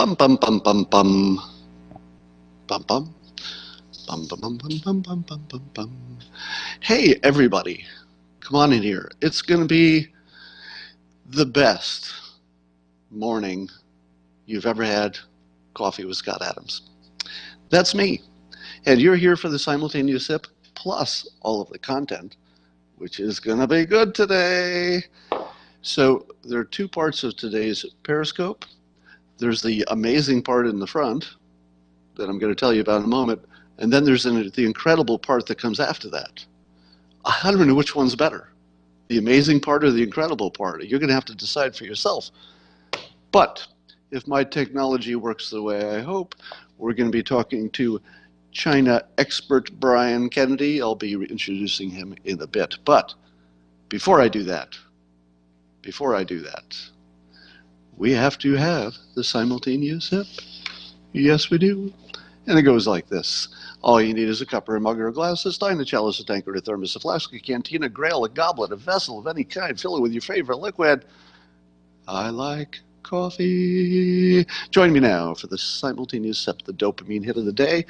Bum bum bum bum bum. Bum bum. Bum bum bum bum bum bum bum bum bum. Hey everybody, come on in here. It's gonna be the best morning you've ever had coffee with Scott Adams. That's me. And you're here for the simultaneous sip plus all of the content, which is gonna be good today. So there are two parts of today's Periscope. There's the amazing part in the front that I'm going to tell you about in a moment, and then there's the incredible part that comes after that. I don't know which one's better, the amazing part or the incredible part. You're going to have to decide for yourself. But if my technology works the way I hope, we're going to be talking to China expert Brian Kennedy. I'll be introducing him in a bit. But before I do that, we have to have the simultaneous sip. Yes, we do. And it goes like this. All you need is a cup or a mug or a glass, a stein, a chalice, a tankard, a thermos, a flask, a canteen, a grail, a goblet, a vessel of any kind. Fill it with your favorite liquid. I like coffee. Join me now for the simultaneous sip, the dopamine hit of the day,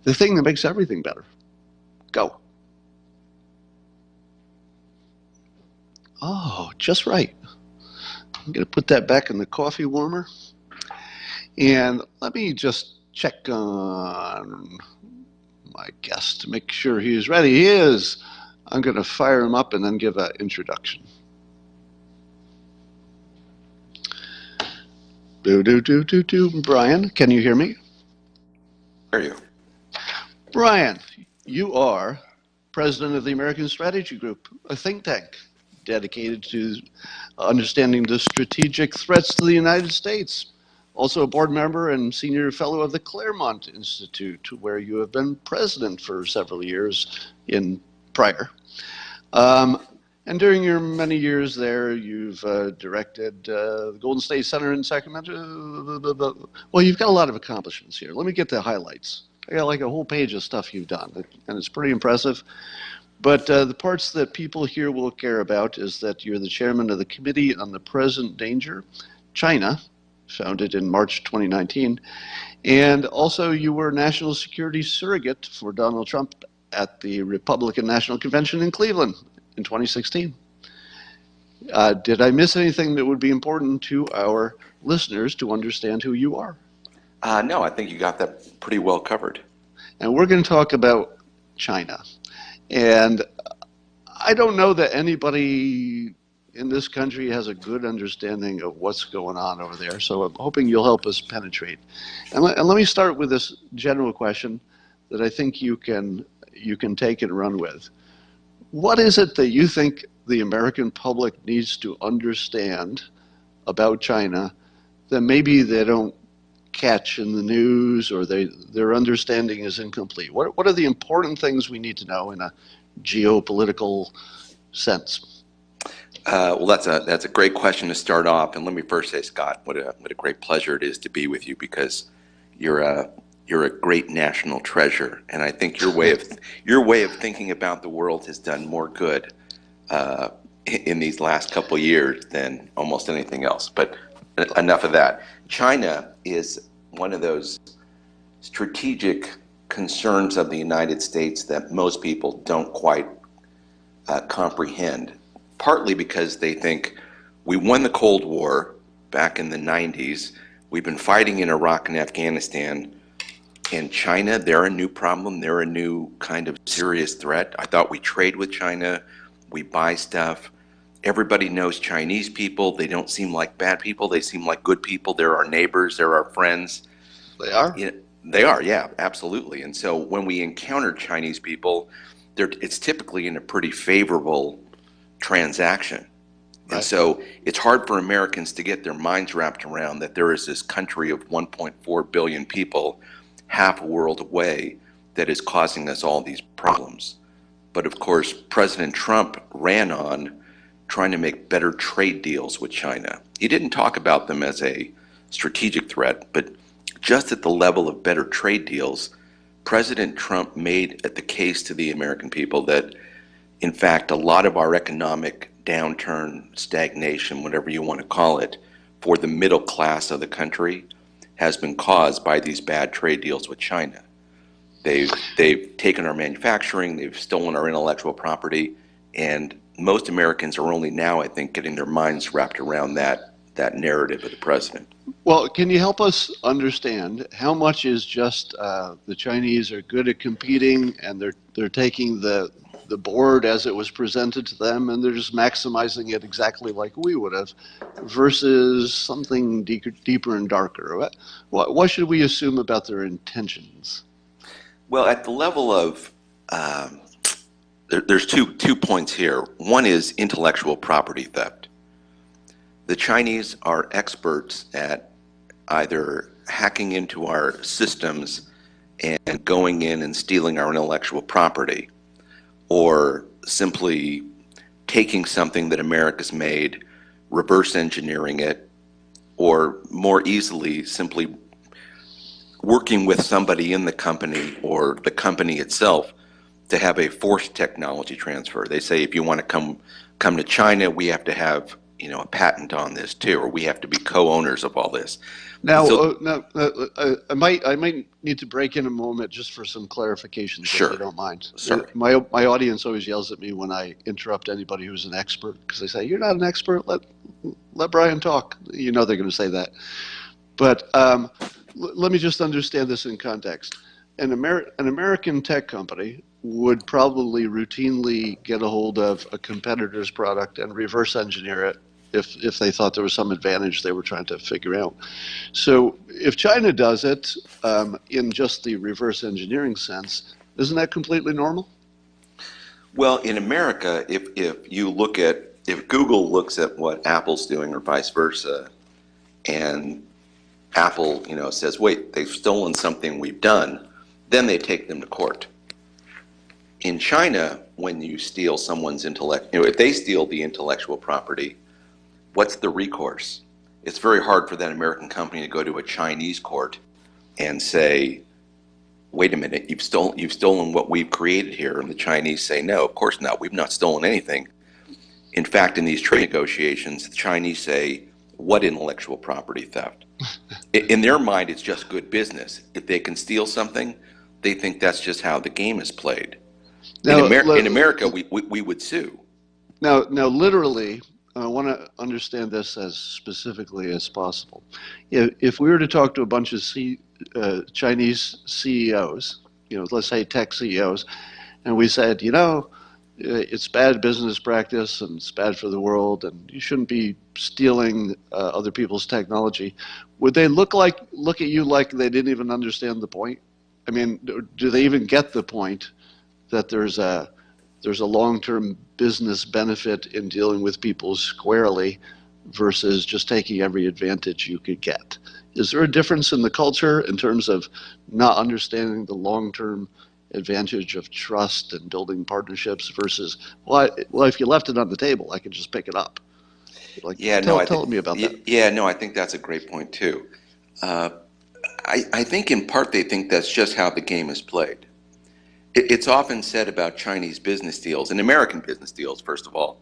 the thing that makes everything better. Go. Oh, just right. I'm going to put that back in the coffee warmer. And let me just check on my guest to make sure he's ready. He is. I'm going to fire him up and then give an introduction. Brian, can you hear me? Hear you. Brian, you are president of the American Strategy Group, a think tank dedicated to understanding the strategic threats to the United States. Also a board member and senior fellow of the Claremont Institute, where you have been president for several years in prior. And during your many years there, you've directed the Golden State Center in Sacramento. Well, you've got a lot of accomplishments here. Let me get the highlights. I got like a whole page of stuff you've done, and it's pretty impressive. But the parts that people here will care about is that you're the chairman of the Committee on the Present Danger, China, founded in March 2019. And also you were national security surrogate for Donald Trump at the Republican National Convention in Cleveland in 2016. Did I miss anything that would be important to our listeners to understand who you are? No, I think you got that pretty well covered. And we're going to talk about China. And I don't know that anybody in this country has a good understanding of what's going on over there. So I'm hoping you'll help us penetrate. And let me start with this general question that I think you can take and run with. What is it that you think the American public needs to understand about China that maybe they don't catch in the news, or their understanding is incomplete? What are the important things we need to know in a geopolitical sense? Well, that's a great question to start off. And let me first say, Scott, what a great pleasure it is to be with you, because you're a great national treasure, and I think your way of thinking about the world has done more good in these last couple of years than almost anything else. But enough of that. China is one of those strategic concerns of the United States that most people don't quite comprehend, partly because they think we won the Cold War back in the 90s. We've been fighting in Iraq and Afghanistan. And China, they're a new problem. They're a new kind of serious threat. I thought we trade with China. We buy stuff. Everybody knows Chinese people. They don't seem like bad people. They seem like good people. They're our neighbors. They're our friends. They are? You know, they are, yeah, absolutely. And so when we encounter Chinese people, it's typically in a pretty favorable transaction. Right. And so it's hard for Americans to get their minds wrapped around that there is this country of 1.4 billion people, half a world away, that is causing us all these problems. But of course, President Trump ran on trying to make better trade deals with China. He didn't talk about them as a strategic threat, but just at the level of better trade deals, President Trump made the case to the American people that, in fact, a lot of our economic downturn, stagnation, whatever you want to call it, for the middle class of the country, has been caused by these bad trade deals with China. They've taken our manufacturing, they've stolen our intellectual property, and most Americans are only now, I think, getting their minds wrapped around that narrative of the president. Well, can you help us understand how much is just the Chinese are good at competing and they're taking the board as it was presented to them and they're just maximizing it exactly like we would have, versus something deeper and darker? What should we assume about their intentions? Well, at the level of there's two points here. One is intellectual property theft. The Chinese are experts at either hacking into our systems and going in and stealing our intellectual property, or simply taking something that America's made, reverse engineering it, or more easily simply working with somebody in the company or the company itself to have a forced technology transfer. They say if you want to come to China, we have to have a patent on this too, or we have to be co-owners of all this. Now, So, I might need to break in a moment just for some clarifications, Sure. if you don't mind. Sorry. My audience always yells at me when I interrupt anybody who's an expert because they say, "You're not an expert. Let Brian talk." You know they're going to say that. But let me just understand this in context. An American tech company would probably routinely get a hold of a competitor's product and reverse engineer it if they thought there was some advantage they were trying to figure out. So if China does it in just the reverse engineering sense, isn't that completely normal? well, in America, if Google looks at what Apple's doing or vice versa, and Apple, says, wait, they've stolen something we've done, then they take them to court. In China, when you steal someone's if they steal the intellectual property, what's the recourse? It's very hard for that American company to go to a Chinese court and say, wait a minute, you've stolen what we've created here. And the Chinese say, no, of course not. We've not stolen anything. In fact, in these trade negotiations, the Chinese say, what intellectual property theft? In their mind, it's just good business. If they can steal something, they think that's just how the game is played. Now, In America, we would sue. Now, literally, I want to understand this as specifically as possible. If we were to talk to a bunch of Chinese CEOs, let's say tech CEOs, and we said, it's bad business practice and it's bad for the world and you shouldn't be stealing other people's technology, would they look at you like they didn't even understand the point? I mean, do they even get the point that there's a long-term business benefit in dealing with people squarely versus just taking every advantage you could get? Is there a difference in the culture in terms of not understanding the long-term advantage of trust and building partnerships versus, well, if you left it on the table, I could just pick it up? Tell me about that. Yeah, no, I think that's a great point too. I think in part they think that's just how the game is played. It's often said about Chinese business deals and American business deals, first of all,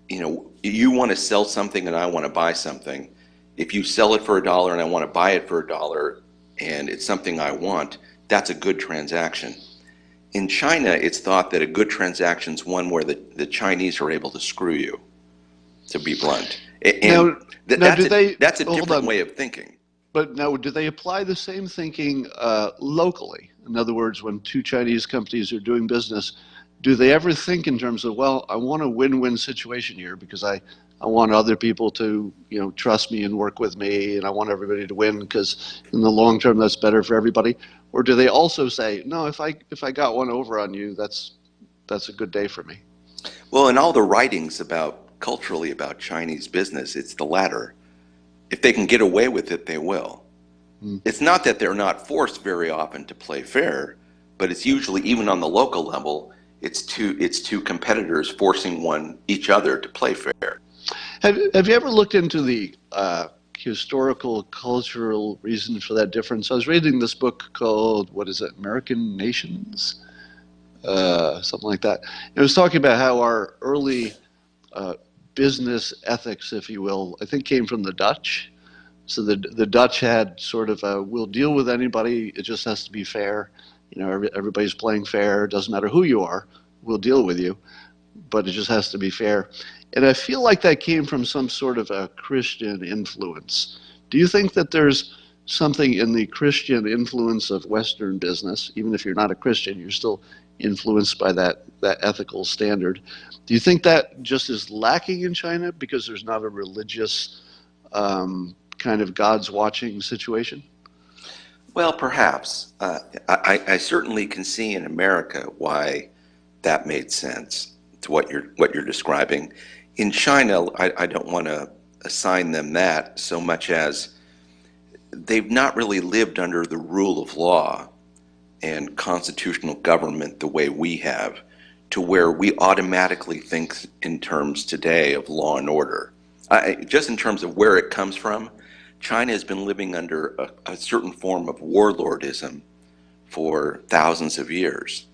you want to sell something and I want to buy something. If you sell it for $1 and I want to buy it for $1 and it's something I want, that's a good transaction. In China, it's thought that a good transaction is one where the Chinese are able to screw you, to be blunt. And that's a different way of thinking. But now, do they apply the same thinking locally? In other words, when two Chinese companies are doing business, do they ever think in terms of, well, I want a win-win situation here because I want other people to trust me and work with me, and I want everybody to win because in the long term that's better for everybody? Or do they also say, no, if I got one over on you, that's a good day for me? Well, in all the writings culturally about Chinese business, it's the latter. If they can get away with it, they will. It's not that they're not forced very often to play fair, but it's usually, even on the local level, it's two competitors forcing each other to play fair. Have you ever looked into the historical, cultural reason for that difference? I was reading this book called, what is it, American Nations? Something like that. It was talking about how our early business ethics, if you will, I think came from the Dutch. So the Dutch had sort of a, we'll deal with anybody, it just has to be fair. You know, everybody's playing fair, it doesn't matter who you are, we'll deal with you, but it just has to be fair. And I feel like that came from some sort of a Christian influence. Do you think that there's something in the Christian influence of Western business, even if you're not a Christian, you're still influenced by that ethical standard? Do you think that just is lacking in China because there's not a religious kind of God's watching situation? Well, perhaps. I certainly can see in America why that made sense to what you're describing. In China, I don't want to assign them that so much as they've not really lived under the rule of law and constitutional government the way we have, to where we automatically think in terms today of law and order. Just in terms of where it comes from, China has been living under a certain form of warlordism for thousands of years,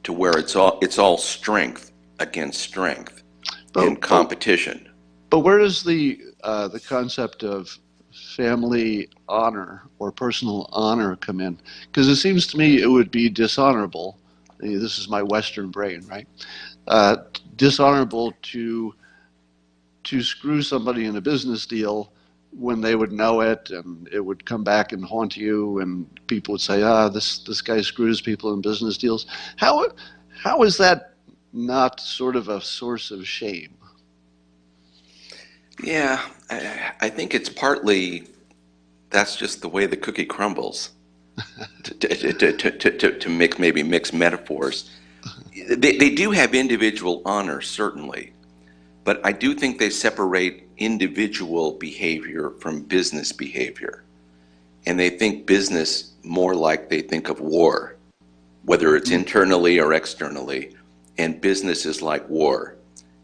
to where it's all strength against strength and competition. But where does the concept of family honor or personal honor come in? Because it seems to me it would be dishonorable. This is my Western brain, right? Dishonorable to screw somebody in a business deal when they would know it, and it would come back and haunt you, and people would say, this guy screws people in business deals. How is that not sort of a source of shame? Yeah, I think it's partly that's just the way the cookie crumbles. To mix metaphors, they do have individual honor, certainly, but I do think they separate individual behavior from business behavior, and they think business more like they think of war, whether it's internally or externally, and business is like war,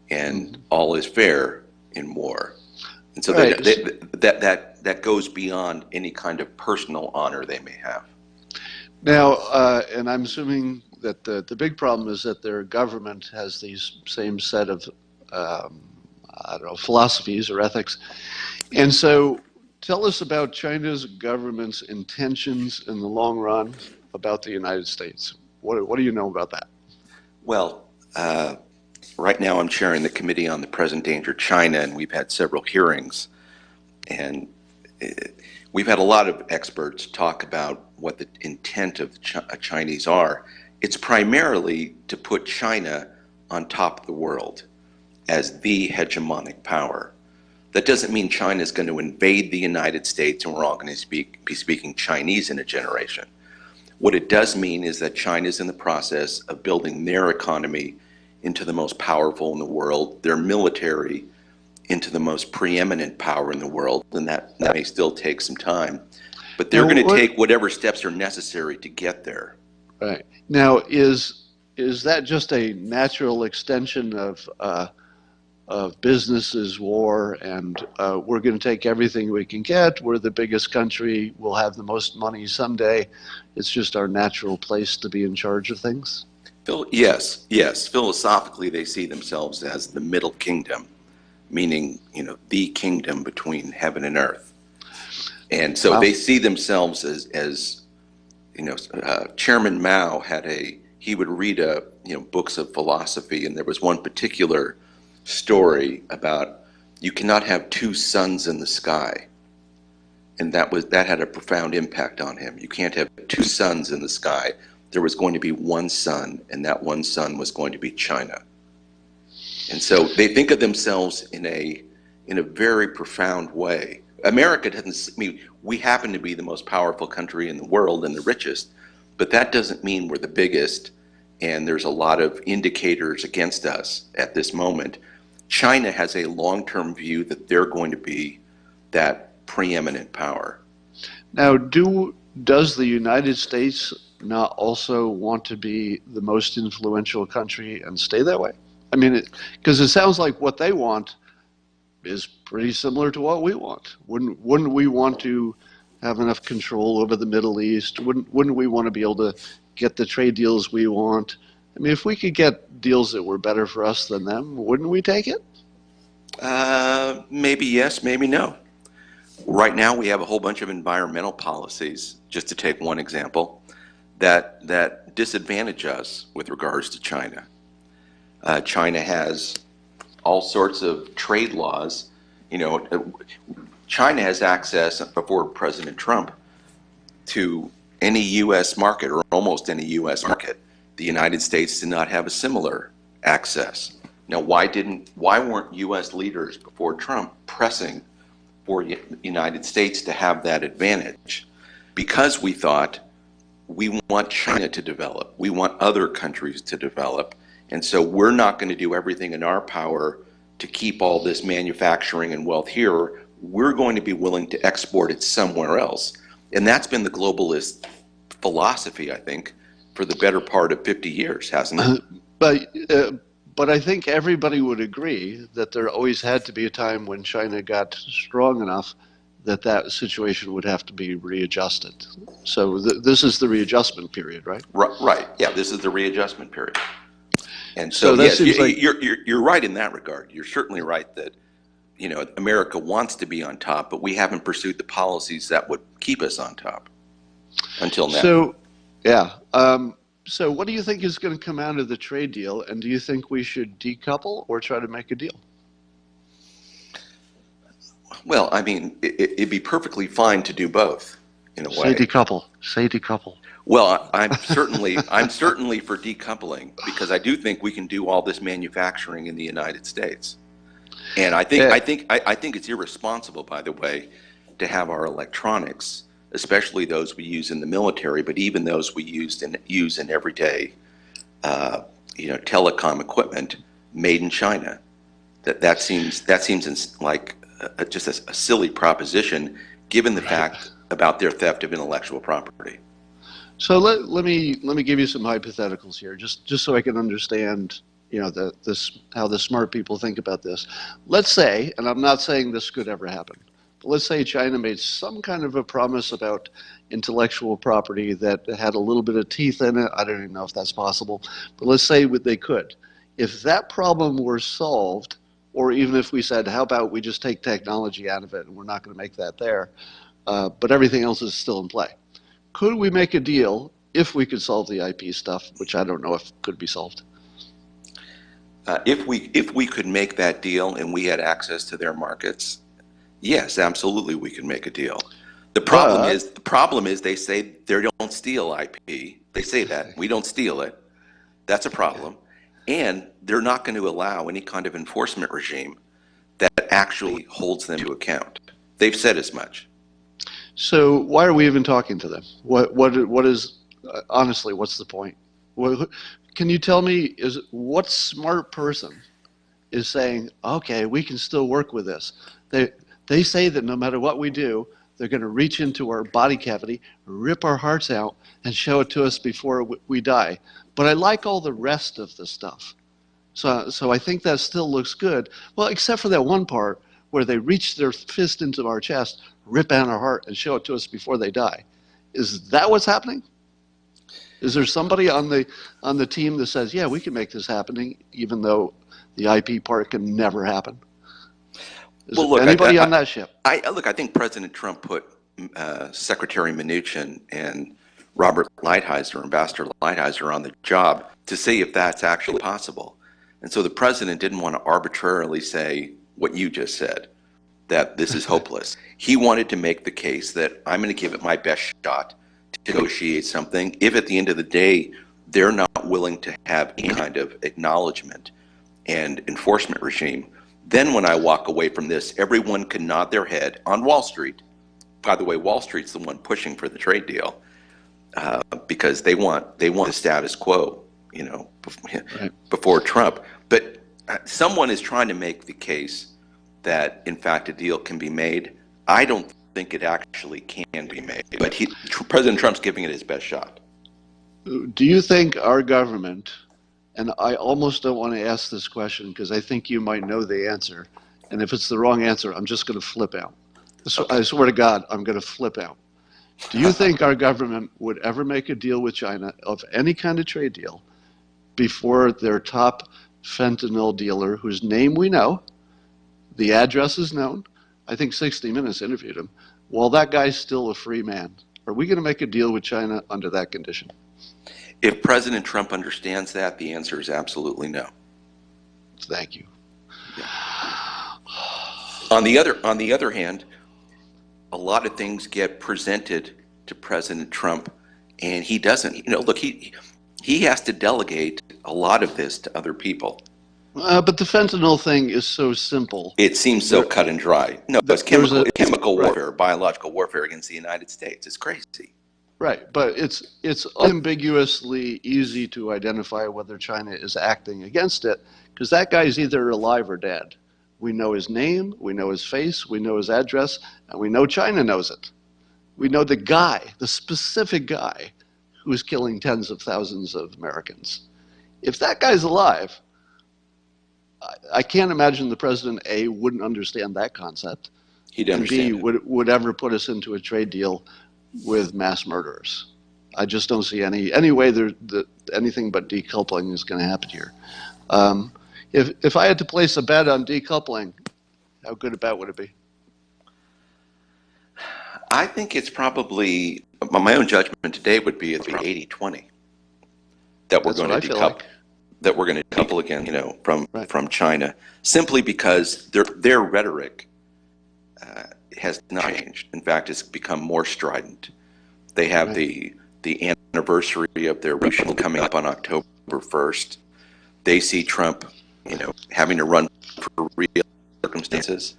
and all is fair in war. And so Right. that goes beyond any kind of personal honor they may have. Now, and I'm assuming that the big problem is that their government has these same set of, I don't know, philosophies or ethics. And so tell us about China's government's intentions in the long run about the United States. What do you know about that? Well, right now I'm chairing the Committee on the Present Danger China, and we've had several hearings. And we've had a lot of experts talk about what the intent of Chinese are. It's primarily to put China on top of the world as the hegemonic power. That doesn't mean China is going to invade the United States and we're all going to be speaking Chinese in a generation. What it does mean is that China is in the process of building their economy into the most powerful in the world, their military into the most preeminent power in the world, and that may still take some time. But they're going to take whatever steps are necessary to get there. Right. Now, is that just a natural extension of business is war, and we're going to take everything we can get? We're the biggest country. We'll have the most money someday. It's just our natural place to be in charge of things? Yes. Philosophically, they see themselves as the middle kingdom, meaning, the kingdom between heaven and earth. And so they see themselves as Chairman Mao he would read books of philosophy, and there was one particular story about you cannot have two suns in the sky. And that had a profound impact on him. You can't have two suns in the sky. There was going to be one sun, and that one sun was going to be China. And so they think of themselves in a very profound way. America doesn't, we happen to be the most powerful country in the world and the richest, but that doesn't mean we're the biggest, and there's a lot of indicators against us at this moment. China has a long-term view that they're going to be that preeminent power. Now, does the United States not also want to be the most influential country and stay that way? I mean, because it sounds like what they want is pretty similar to what we want. Wouldn't we want to have enough control over the Middle East? Wouldn't we want to be able to get the trade deals we want? I mean, if we could get deals that were better for us than them, wouldn't we take it? Maybe yes, maybe no. Right now, we have a whole bunch of environmental policies, just to take one example, that disadvantage us with regards to China. China has all sorts of trade laws. You know, China has access, before President Trump, to any U.S. market, or almost any U.S. market. The United States did not have a similar access. Now, why weren't U.S. leaders before Trump pressing for the United States to have that advantage? Because we thought, we want China to develop, we want other countries to develop, and so we're not going to do everything in our power to keep all this manufacturing and wealth here. We're going to be willing to export it somewhere else. And that's been the globalist philosophy, I think, for the better part of 50 years, hasn't it? But I think everybody would agree that there always had to be a time when China got strong enough that that situation would have to be readjusted. So this is the readjustment period, right? Right. Yeah, this is the readjustment period. And So so, that yes, seems like you're right in that regard. You're certainly right that, you know, America wants to be on top, but we haven't pursued the policies that would keep us on top until now. so, yeah. So what do you think is going to come out of the trade deal, and do you think we should decouple or try to make a deal? Well, I mean, it'd be perfectly fine to do both, in a way. Say decouple. Say decouple. Well, I'm certainly for decoupling, because I do think we can do all this manufacturing in the United States. And I think it's irresponsible, by the way, to have our electronics, especially those we use in the military, but even those we use in everyday, telecom equipment, made in China. That seems like just a silly proposition, given the fact about their theft of intellectual property. So let me give you some hypotheticals here, just so I can understand, how the smart people think about this. Let's say, and I'm not saying this could ever happen, but let's say China made some kind of a promise about intellectual property that had a little bit of teeth in it. I don't even know if that's possible, but let's say they could. If that problem were solved, or even if we said, how about we just take technology out of it and we're not going to make that there, but everything else is still in play. Could we make a deal if we could solve the IP stuff, which I don't know if could be solved? If we could make that deal and we had access to their markets, yes, absolutely, we could make a deal. The problem is they say they don't steal IP. They say that we don't steal it. That's a problem, and they're not going to allow any kind of enforcement regime that actually holds them to account. They've said as much. So why are we even talking to them? What is honestly? What's the point? Can you tell me? What smart person is saying, okay, we can still work with this? They say that no matter what we do, they're going to reach into our body cavity, rip our hearts out, and show it to us before we die. But I like all the rest of the stuff. So I think that still looks good. Well, except for that one part where they reach their fist into our chest, rip out our heart, and show it to us before they die. Is that what's happening? Is there somebody on the team that says, yeah, we can make this happening, even though the IP part can never happen? Is anybody on that ship? I think President Trump put Secretary Mnuchin and Robert Lighthizer, Ambassador Lighthizer, on the job to see if that's actually possible. And so the president didn't want to arbitrarily say what you just said, that this is hopeless. He wanted to make the case that I'm going to give it my best shot to negotiate something. If at the end of the day they're not willing to have any kind of acknowledgement and enforcement regime, then when I walk away from this, everyone can nod their head on Wall Street. By the way, Wall Street's the one pushing for the trade deal, because they want the status quo, before Trump. But someone is trying to make the case that, in fact, a deal can be made. I don't think it actually can be made, but President Trump's giving it his best shot. Do you think our government, and I almost don't want to ask this question because I think you might know the answer, and if it's the wrong answer, I'm just going to flip out. Okay. I swear to God, I'm going to flip out. Do you think our government would ever make a deal with China, of any kind of trade deal, before their top fentanyl dealer, whose name we know, the address is known? I think 60 Minutes interviewed him. Well, that guy's still a free man. Are we going to make a deal with China under that condition? If President Trump understands that, the answer is absolutely no. Thank you. Yeah. On the other hand, a lot of things get presented to President Trump, and he doesn't. You know, look, he has to delegate a lot of this to other people. But the fentanyl thing is so simple. It seems so cut and dry. No, it's chemical warfare, biological warfare against the United States. It's crazy. Right, but it's unambiguously easy to identify whether China is acting against it, because that guy's either alive or dead. We know his name, we know his face, we know his address, and we know China knows it. We know the guy, the specific guy, who's killing tens of thousands of Americans. If that guy's alive, I can't imagine the president, A, wouldn't understand that concept, He'd and understand B, it. would ever put us into a trade deal with mass murderers. I just don't see any way that anything but decoupling is going to happen here. If I had to place a bet on decoupling, how good a bet would it be? I think it's probably, my own judgment today would be it's 80-20 that we're That's going what to I feel decouple. like. That we're going to decouple again, you know, Right. from China, simply because their rhetoric has not changed. In fact, it's become more strident. They have Right. the anniversary of their revolution coming up on October 1st. They see Trump, you know, having to run for real circumstances.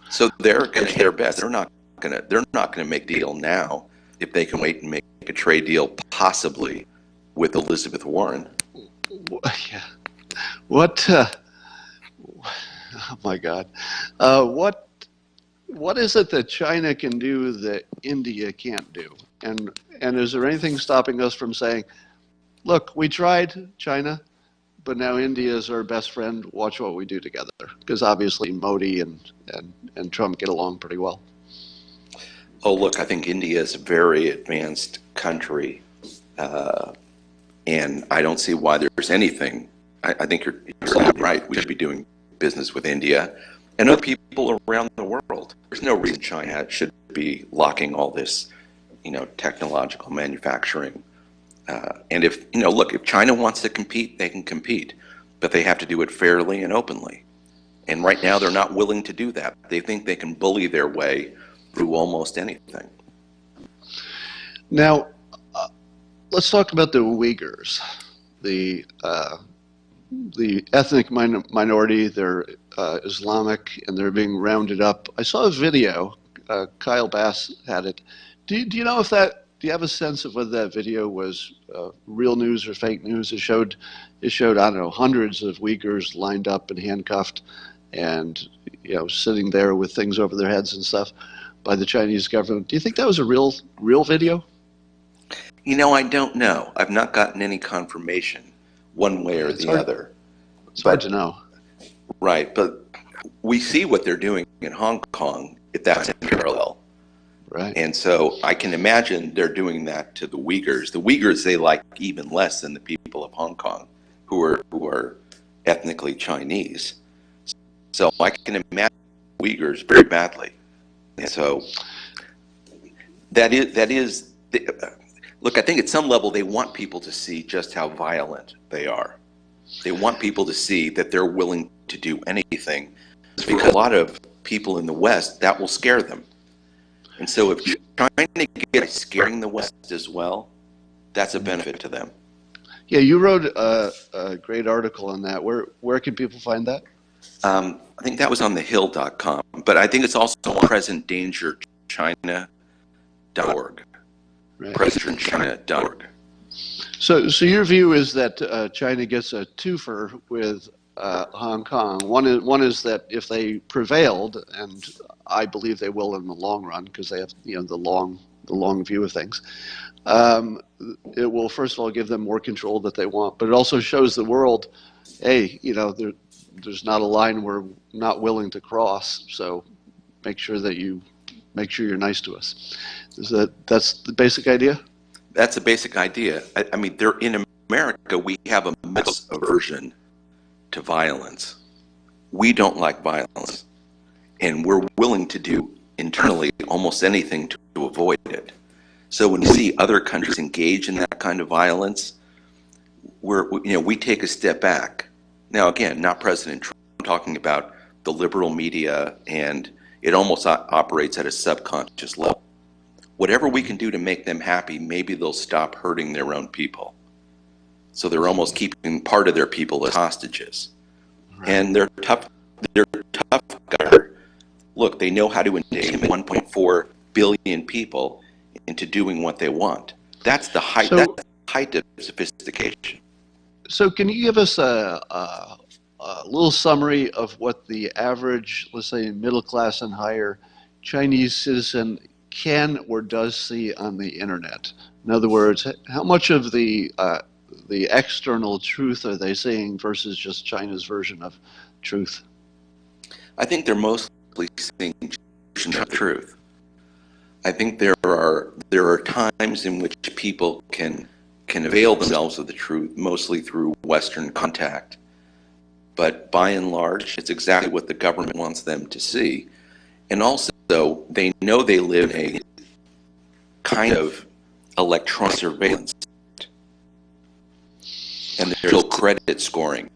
So they're going to hit their best. They're not going to make a deal now if they can wait and make a trade deal possibly with Elizabeth Warren. Yeah. What? Oh my God. What is it that China can do that India can't do? And is there anything stopping us from saying, look, we tried China, but now India is our best friend. Watch what we do together. Because obviously Modi and Trump get along pretty well. Oh, look, I think India is a very advanced country, and I don't see why there's anything. I think you're right. We should be doing business with India and other people around the world. There's no reason China should be locking all this, you know, technological manufacturing. And if, you know, look, if China wants to compete, they can compete, but they have to do it fairly and openly. And right now, they're not willing to do that. They think they can bully their way through almost anything. Now, let's talk about the Uyghurs, the ethnic minority. They're Islamic, and they're being rounded up. I saw a video. Kyle Bass had it. Do you know if that? Do you have a sense of whether that video was real news or fake news? It showed I don't know, hundreds of Uyghurs lined up and handcuffed, and you know, sitting there with things over their heads and stuff by the Chinese government. Do you think that was a real video? You know, I don't know. I've not gotten any confirmation one way or the other. It's hard to know. Right, but we see what they're doing in Hong Kong, if that's in parallel. Right. And so I can imagine they're doing that to the Uyghurs. The Uyghurs they like even less than the people of Hong Kong, who are ethnically Chinese. So I can imagine Uyghurs very badly. And so that is. Look, I think at some level they want people to see just how violent they are. They want people to see that they're willing to do anything, because a lot of people in the West, that will scare them. And so if China gets scaring the West as well, that's a benefit to them. Yeah, you wrote a great article on that. Where can people find that? I think that was on thehill.com, but I think it's also on presentdangerchina.org. Right. Presentdangerchina.org. So your view is that China gets a twofer with Hong Kong. One is that if they prevailed, and I believe they will in the long run, because they have, you know, the long view of things. It will first of all give them more control that they want, but it also shows the world, hey, you know, there's not a line we're not willing to cross. So make sure you're nice to us. That's the basic idea? That's a basic idea. I mean, in America, we have a misaversion to violence. We don't like violence. and we're willing to do internally almost anything to avoid it. So when we see other countries engage in that kind of violence, we take a step back. Now, again, not President Trump. I'm talking about the liberal media, and it almost operates at a subconscious level. Whatever we can do to make them happy, maybe they'll stop hurting their own people. So they're almost keeping part of their people as hostages. Right. And they're tough. Gutter. Look, they know how to intimidate 1.4 billion people into doing what they want. That's the height. That's the height of sophistication. So, can you give us a little summary of what the average, let's say, middle class and higher Chinese citizen can or does see on the internet? In other words, how much of the external truth are they seeing versus just China's version of truth? I think they're mostly seeing the truth. I think there are times in which people can avail themselves of the truth, mostly through Western contact. But by and large, it's exactly what the government wants them to see. And also, they know they live in a kind of electronic surveillance. And there's still credit scoring.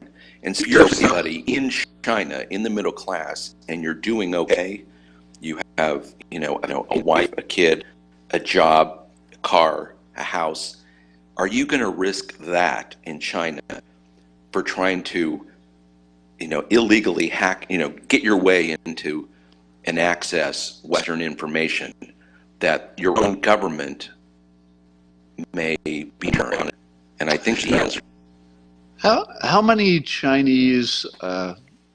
And so if you're somebody in China, in the middle class, and you're doing okay, you have, a wife, a kid, a job, a car, a house, are you going to risk that in China for trying to, illegally hack, get your way into and access Western information that your own government may be on it? And I think the answer. How many Chinese,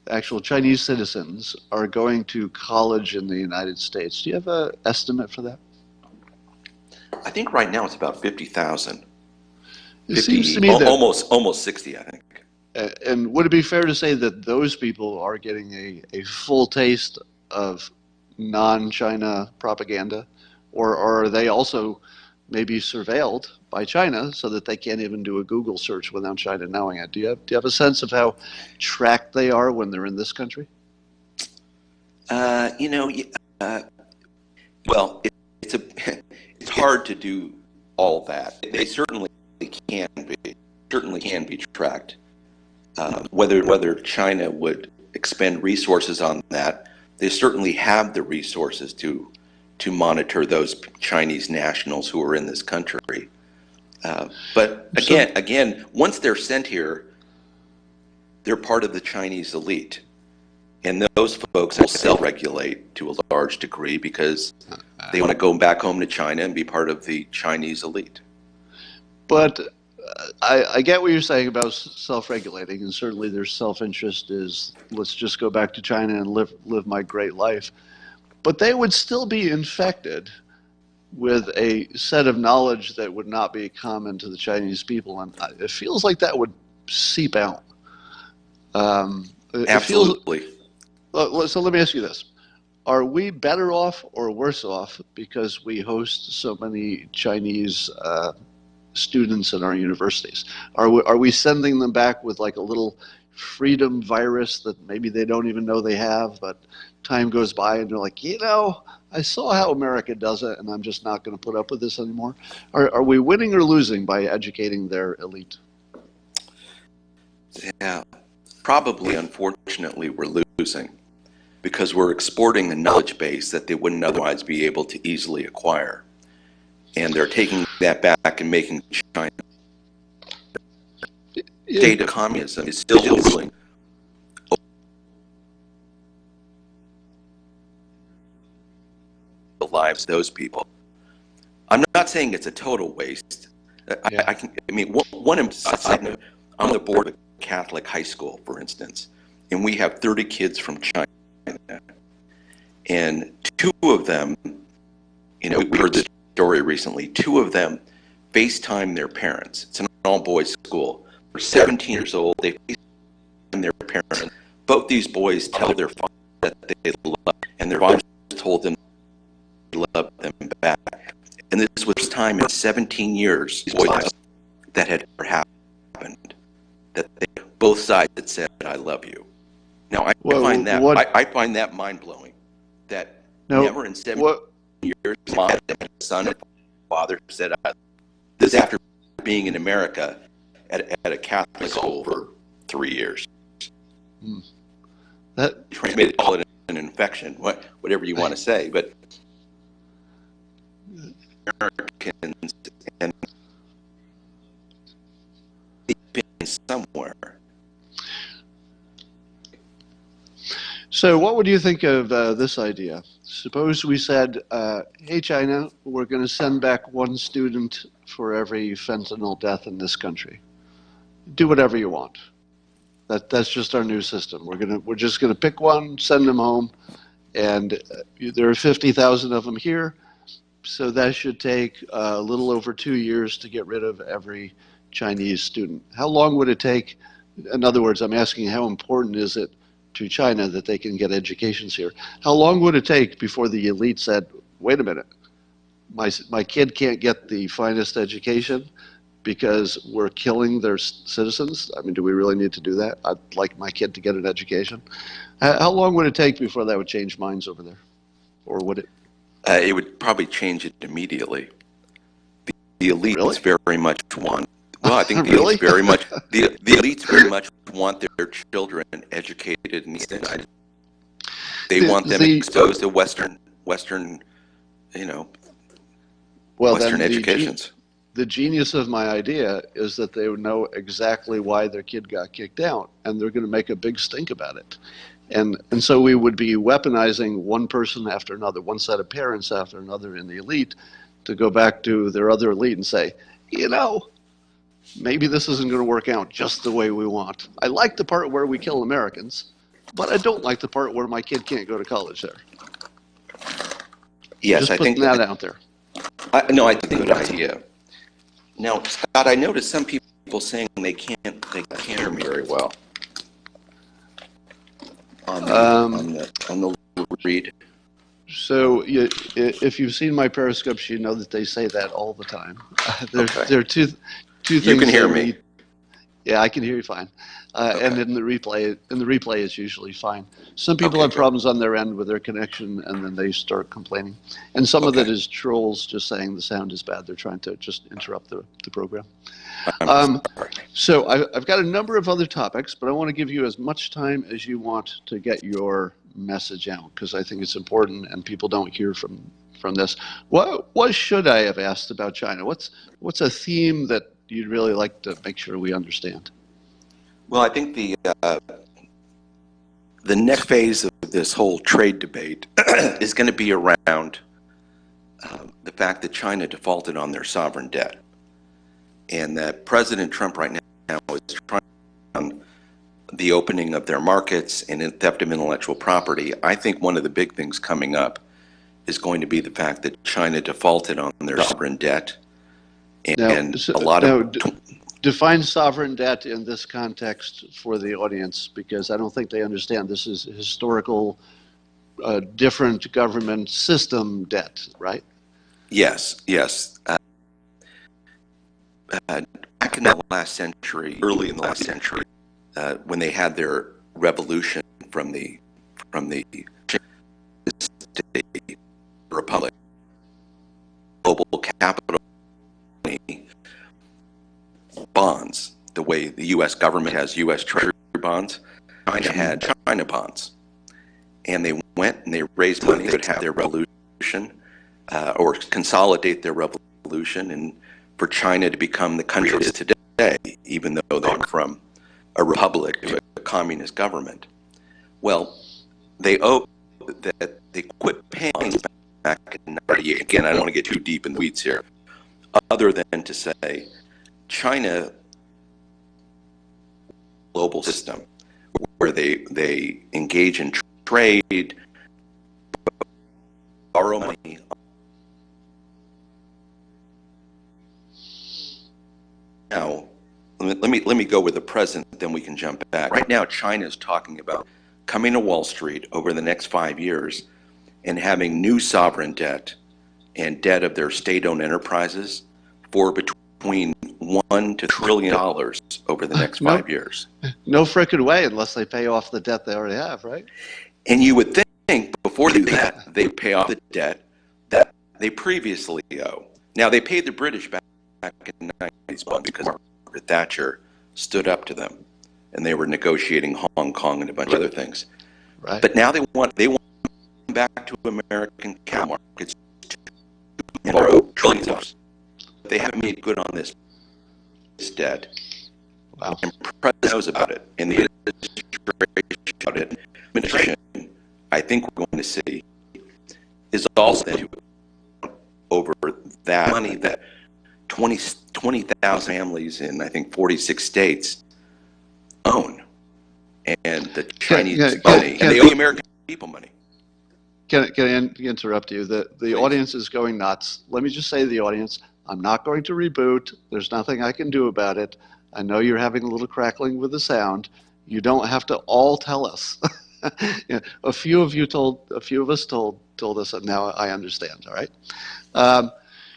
actual Chinese citizens are going to college in the United States? Do you have an estimate for that? I think right now it's about 50,000. It seems to me that almost 60, I think. And would it be fair to say that those people are getting a full taste of non-China propaganda, or are they also maybe surveilled by China so that they can't even do a Google search without China knowing it? Do you have a sense of how tracked they are when they're in this country? Well, it's hard to do all that. They certainly can be tracked. Whether China would expend resources on that, they certainly have the resources to monitor those Chinese nationals who are in this country. But again, once they're sent here, they're part of the Chinese elite. And those folks will self-regulate to a large degree because they want to go back home to China and be part of the Chinese elite. But I get what you're saying about self-regulating, and certainly their self-interest is, let's just go back to China and live my great life. But they would still be infected with a set of knowledge that would not be common to the Chinese people, and it feels like that would seep out. Absolutely. So let me ask you this. Are we better off or worse off because we host so many Chinese students in our universities? Are we sending them back with like a little freedom virus that maybe they don't even know they have, but time goes by and they're like, I saw how America does it and I'm just not going to put up with this anymore? Are we winning or losing by educating their elite? Yeah, probably, unfortunately, we're losing because we're exporting a knowledge base that they wouldn't otherwise be able to easily acquire. And they're taking that back and making China state of communism is still ruling the lives of those people. I'm not saying it's a total waste. Yeah. One side note, I'm on the board of a Catholic high school, for instance, and we have 30 kids from China. And two of them, we heard this story recently, two of them FaceTime their parents. It's an all-boys school. They're 17 years old. They FaceTime their parents. Both these boys tell their father that they love them, and their fathers told them they love them back. And this was time in 17 years that had ever happened, that both sides had said, I love you. Now, I find that mind-blowing. that Now, never in 7 what? years, my son and father said, this after being in America at a Catholic school for 3 years. That Transmitted, call it an infection, whatever you want to say, but Americans and been somewhere. So what would you think of this idea? Suppose we said, hey, China, we're going to send back one student for every fentanyl death in this country. Do whatever you want. That's just our new system. We're just going to pick one, send them home, and there are 50,000 of them here. So that should take a little over 2 years to get rid of every Chinese student. How long would it take? In other words, I'm asking how important is it to China that they can get educations here? How long would it take before the elite said, wait a minute, my kid can't get the finest education because we're killing their citizens? I mean, do we really need to do that? I'd like my kid to get an education. How long would it take before that would change minds over there? Or would it? It would probably change it immediately. The elites Really? very much want. Well, I think the Really? elites very much the elites very much want their children educated in the United. They want them exposed to Western, you know, well, Western then educations. the genius of my idea is that they would know exactly why their kid got kicked out, and they're going to make a big stink about it. And so we would be weaponizing one person after another, one set of parents after another in the elite, to go back to their other elite and say, you know, maybe this isn't going to work out just the way we want. I like the part where we kill Americans, but I don't like the part where my kid can't go to college there. Yes, Just I putting think that out there. I think it's a good idea. Now, Scott, I noticed some people saying they can't hear me very well on the read. So if you've seen my periscopes, you know that they say that all the time. Okay. There are two things. You can hear me. Yeah, I can hear you fine. Okay. And in the replay, it's usually fine. Some people Okay, have good. problems on their end with their connection, and then they start complaining. And some of Okay. it is trolls just saying the sound is bad. They're trying to just interrupt the program. I'm sorry. So I've got a number of other topics, but I want to give you as much time as you want to get your message out, because I think it's important and people don't hear from this. What should I have asked about China? What's a theme that you'd really like to make sure we understand? Well, I think the next phase of this whole trade debate is going to be around the fact that China defaulted on their sovereign debt, and that President Trump right now is trying on the opening of their markets and theft of intellectual property. I think one of the big things coming up is going to be the fact that China defaulted on their sovereign debt, and a lot of define sovereign debt in this context for the audience, because I don't think they understand this is historical, different government system debt, right? Yes. Back in the last century, early in the last century, when they had their revolution from the republic, global capital bonds, the way the U.S. government has U.S. Treasury bonds, China had China bonds, and they went and they raised money to have their revolution or consolidate their revolution, and for China to become the country it is today, even though they're from a republic to a communist government. Well, they quit paying back in 1998. Again, I don't want to get too deep in the weeds here, other than to say China global system where they engage in trade, borrow money. Now, let me go with the present, then we can jump back. Right now, China is talking about coming to Wall Street over the next 5 years and having new sovereign debt and debt of their state-owned enterprises for between $1 to $3 trillion over the next 5 years. No frickin' way, unless they pay off the debt they already have, right? And you would think before they do that, they pay off the debt that they previously owe. Now, they paid the British back in the 90s because Margaret Thatcher stood up to them, and they were negotiating Hong Kong and a bunch of other things. Right. But now they want back to American capital markets to borrow trillions of dollars. They haven't made good on this debt. Wow. And press knows about it. And the administration, I think we're going to see, is also then over that money that 20,000 families in, I think, 46 states own. And the Chinese money, and they owe the American people money. Can I interrupt you? The audience is going nuts. Let me just say to the audience, I'm not going to reboot. There's nothing I can do about it. I know you're having a little crackling with the sound. You don't have to all tell us. A few of us told us, and now I understand. All right.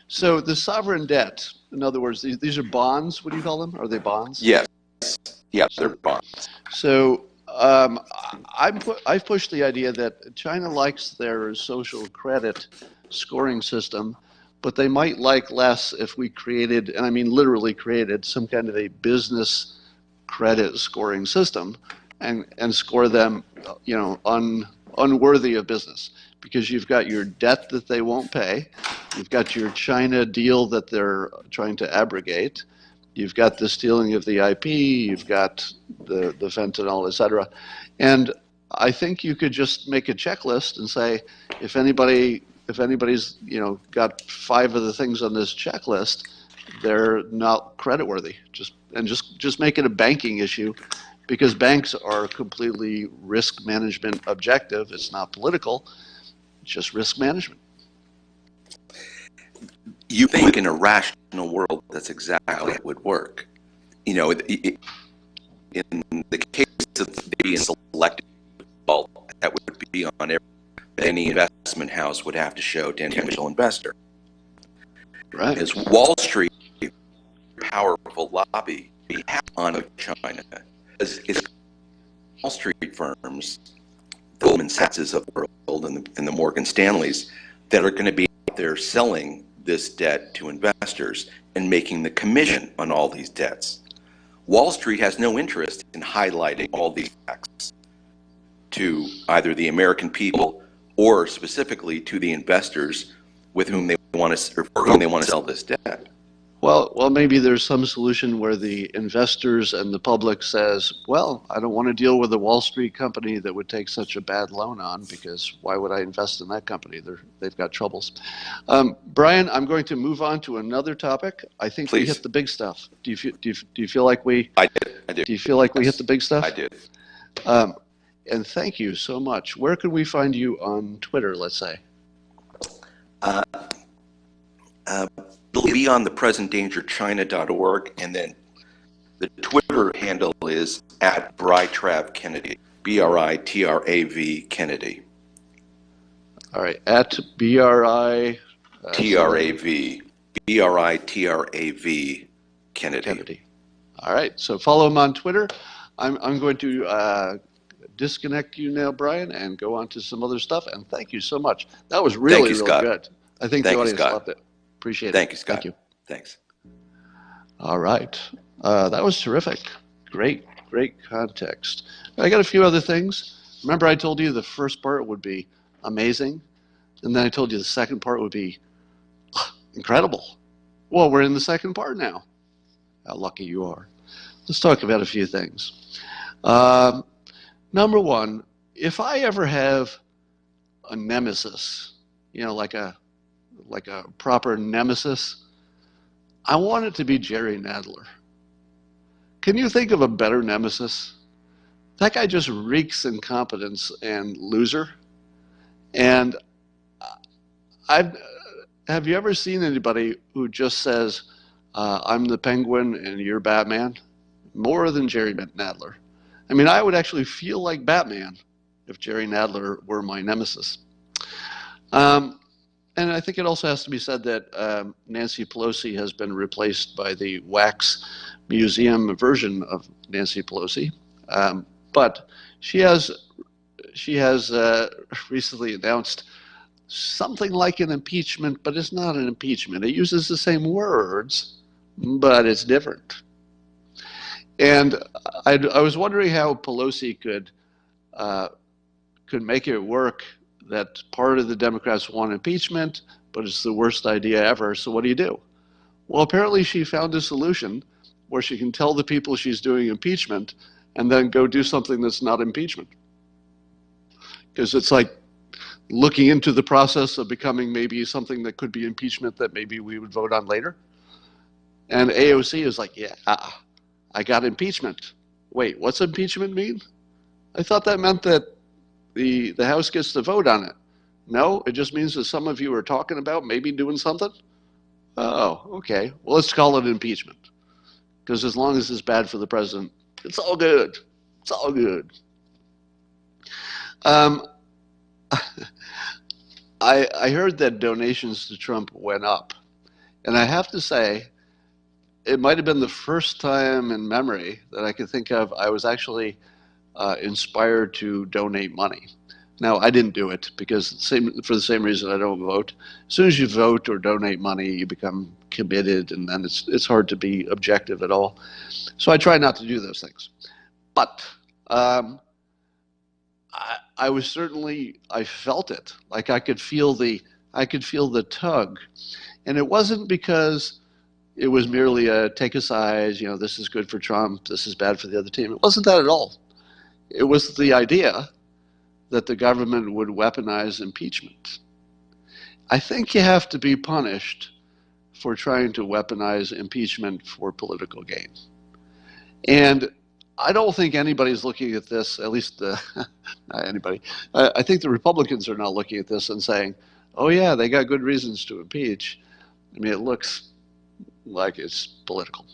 So the sovereign debt, in other words, these are bonds. What do you call them? Are they bonds? Yes. Yeah, they're bonds. So I've pushed the idea that China likes their social credit scoring system, but they might like less if we created, and I mean literally created, some kind of a business credit scoring system and score them, unworthy of business. Because you've got your debt that they won't pay, you've got your China deal that they're trying to abrogate, you've got the stealing of the IP, you've got the fentanyl, et cetera. And I think you could just make a checklist and say, if anybody's got 5 of the things on this checklist, they're not creditworthy. Just make it a banking issue, because banks are completely risk management objective. It's not political, it's just risk management. You think in a rational world that's exactly how it would work. In the case of being selected, that would be on any investment house would have to show to any individual investor. Right. As Wall Street, powerful lobby on China, as Wall Street firms, the Goldman Sachs of the world and the Morgan Stanleys, that are going to be out there selling this debt to investors and making the commission on all these debts. Wall Street has no interest in highlighting all these facts to either the American people or specifically to the investors with whom they want to, or for whom they want to sell this debt. Well, maybe there's some solution where the investors and the public says, well, I don't want to deal with a Wall Street company that would take such a bad loan on, because why would I invest in that company? They've got troubles. Brian, I'm going to move on to another topic. I think we hit the big stuff. Do you feel like we? I did. Do you feel like we hit the big stuff? I did. And thank you so much. Where can we find you on Twitter, let's say? It'll be on the presentdangerchina.org, and then the Twitter handle is at Britrav Kennedy, BRITRAV Kennedy. All right, at BRI TRAV, BRITRAV Kennedy. All right, so follow him on Twitter. I'm going to disconnect you now, Brian, and go on to some other stuff. And thank you so much. That was really, really good. I think the audience loved it. Appreciate it. Thank you, Scott. Thank you. Thanks. All right. That was terrific. Great context. I got a few other things. Remember I told you the first part would be amazing, and then I told you the second part would be incredible. Well, we're in the second part now. How lucky you are. Let's talk about a few things. Number one, if I ever have a nemesis, like a proper nemesis, I want it to be Jerry Nadler. Can you think of a better nemesis? That guy just reeks incompetence and loser. And have you ever seen anybody who just says, I'm the Penguin and you're Batman? More than Jerry Nadler. I mean, I would actually feel like Batman if Jerry Nadler were my nemesis. And I think it also has to be said that Nancy Pelosi has been replaced by the wax museum version of Nancy Pelosi. But she has she has recently announced something like an impeachment, but it's not an impeachment. It uses the same words, but it's different. And I was wondering how Pelosi could make it work that part of the Democrats want impeachment, but it's the worst idea ever. So what do you do? Well, apparently she found a solution where she can tell the people she's doing impeachment and then go do something that's not impeachment. Because it's like looking into the process of becoming maybe something that could be impeachment that maybe we would vote on later. And AOC is like, yeah, I got impeachment. Wait, what's impeachment mean? I thought that meant that the House gets to vote on it. No, it just means that some of you are talking about maybe doing something. Oh, okay. Well, let's call it impeachment. Because as long as it's bad for the president, it's all good. It's all good. I heard that donations to Trump went up. And I have to say, it might have been the first time in memory that I could think of I was actually inspired to donate money. Now, I didn't do it because for the same reason I don't vote. As soon as you vote or donate money, you become committed, and then it's hard to be objective at all. So I try not to do those things. But I was certainly, I felt it. Like I could feel the tug. And it wasn't because it was merely a take a side, you know, this is good for Trump, this is bad for the other team. It wasn't that at all. It was the idea that the government would weaponize impeachment. I think you have to be punished for trying to weaponize impeachment for political gain. And I don't think anybody's looking at this, at least not anybody. I think the Republicans are not looking at this and saying, oh yeah, they got good reasons to impeach. I mean, it looks like it's political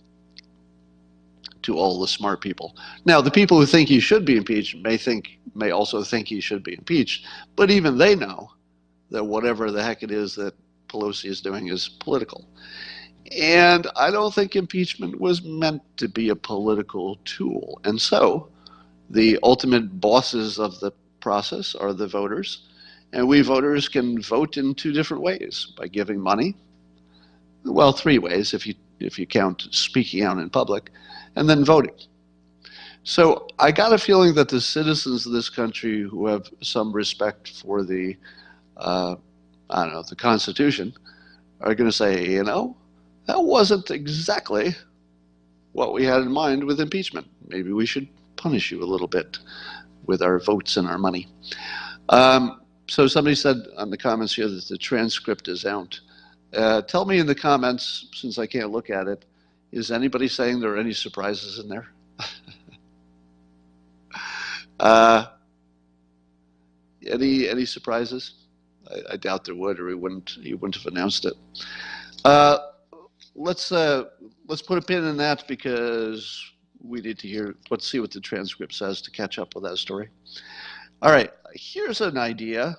to all the smart people. Now, the people who think he should be impeached may also think he should be impeached, but even they know that whatever the heck it is that Pelosi is doing is political. And I don't think impeachment was meant to be a political tool. And so the ultimate bosses of the process are the voters, and we voters can vote in two different ways: by giving money, well, three ways if you count speaking out in public, and then voting. So I got a feeling that the citizens of this country who have some respect for the, I don't know, the Constitution, are going to say, you know, that wasn't exactly what we had in mind with impeachment. Maybe we should punish you a little bit with our votes and our money. So somebody said on the comments here that the transcript is out. Tell me in the comments, since I can't look at it, is anybody saying there are any surprises in there? Any surprises? I doubt there would, or he wouldn't have announced it. Let's put a pin in that because we need to hear. Let's see what the transcript says to catch up with that story. All right, here's an idea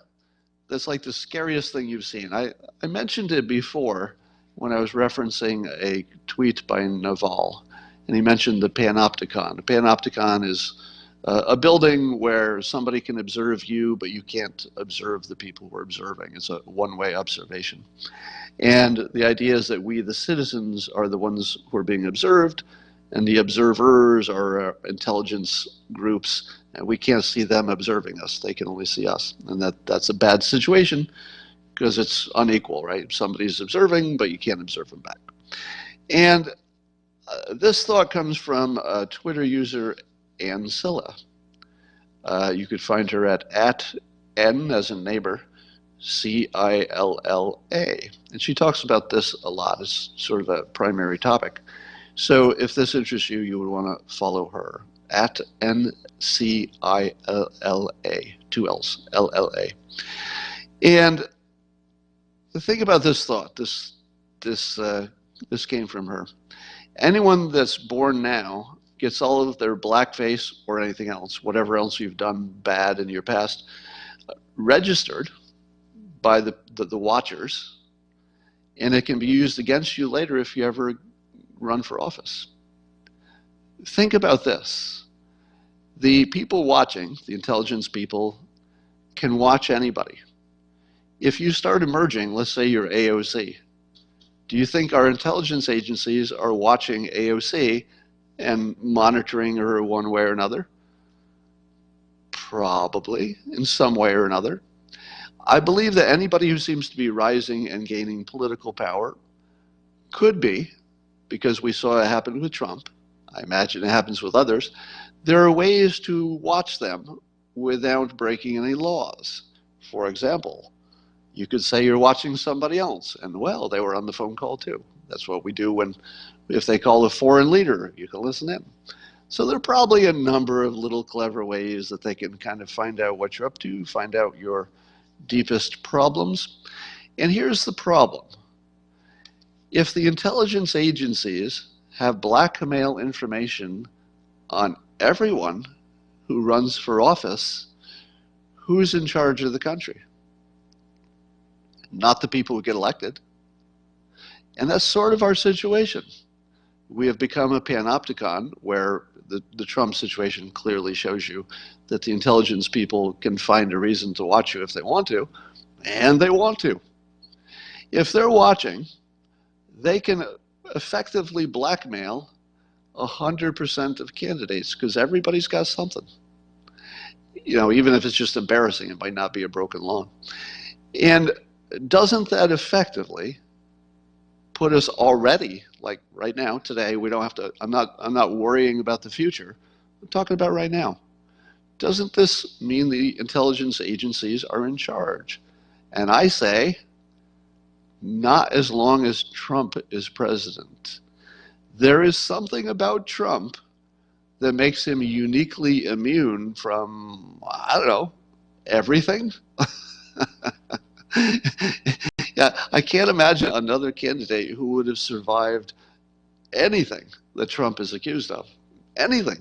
that's like the scariest thing you've seen. I mentioned it before when I was referencing a tweet by Naval, and he mentioned the Panopticon. The Panopticon is a building where somebody can observe you, but you can't observe the people who are observing. It's a one-way observation. And the idea is that we, the citizens, are the ones who are being observed, and the observers are intelligence groups, and we can't see them observing us. They can only see us. And that's a bad situation because it's unequal, right? Somebody's observing, but you can't observe them back. And this thought comes from a Twitter user, Ancilla. You could find her at N as in neighbor, Cilla. And she talks about this a lot as sort of a primary topic. So if this interests you, you would want to follow her at NCILLA, two L's, LLA. And the thing about this thought, this came from her. Anyone that's born now gets all of their blackface or anything else, whatever else you've done bad in your past, registered by the watchers, and it can be used against you later if you ever run for office. Think about this. The people watching, the intelligence people, can watch anybody. If you start emerging, let's say you're AOC, do you think our intelligence agencies are watching AOC and monitoring her one way or another? Probably, in some way or another. I believe that anybody who seems to be rising and gaining political power could be, because we saw it happen with Trump. I imagine it happens with others. There are ways to watch them without breaking any laws. For example, you could say you're watching somebody else, and well, they were on the phone call too. That's what we do if they call a foreign leader, you can listen in. So there are probably a number of little clever ways that they can kind of find out what you're up to, find out your deepest problems. And here's the problem. If the intelligence agencies have blackmail information on everyone who runs for office, who's in charge of the country? Not the people who get elected. And that's sort of our situation. We have become a panopticon where the Trump situation clearly shows you that the intelligence people can find a reason to watch you if they want to, and they want to. If they're watching, they can effectively blackmail 100% of candidates because everybody's got something. You know, even if it's just embarrassing, it might not be a broken law. And doesn't that effectively put us already, like right now, today, we don't have to, I'm not worrying about the future. I'm talking about right now. Doesn't this mean the intelligence agencies are in charge? And I say, not as long as Trump is president. There is something about Trump that makes him uniquely immune from, I don't know, everything. Yeah, I can't imagine another candidate who would have survived anything that Trump is accused of. Anything.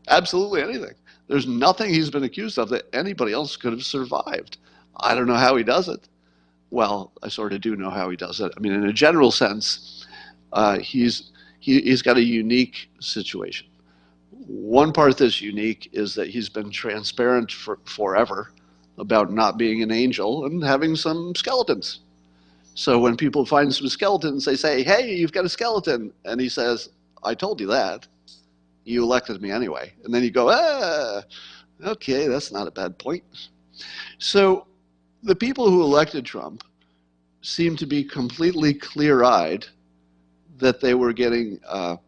Absolutely anything. There's nothing he's been accused of that anybody else could have survived. I don't know how he does it. Well, I sort of do know how he does it. I mean, in a general sense, he's got a unique situation. One part that's unique is that he's been transparent forever about not being an angel and having some skeletons. So when people find some skeletons, they say, hey, you've got a skeleton. And he says, I told you that. You elected me anyway. And then you go, okay, that's not a bad point. So the people who elected Trump seem to be completely clear-eyed that they were getting a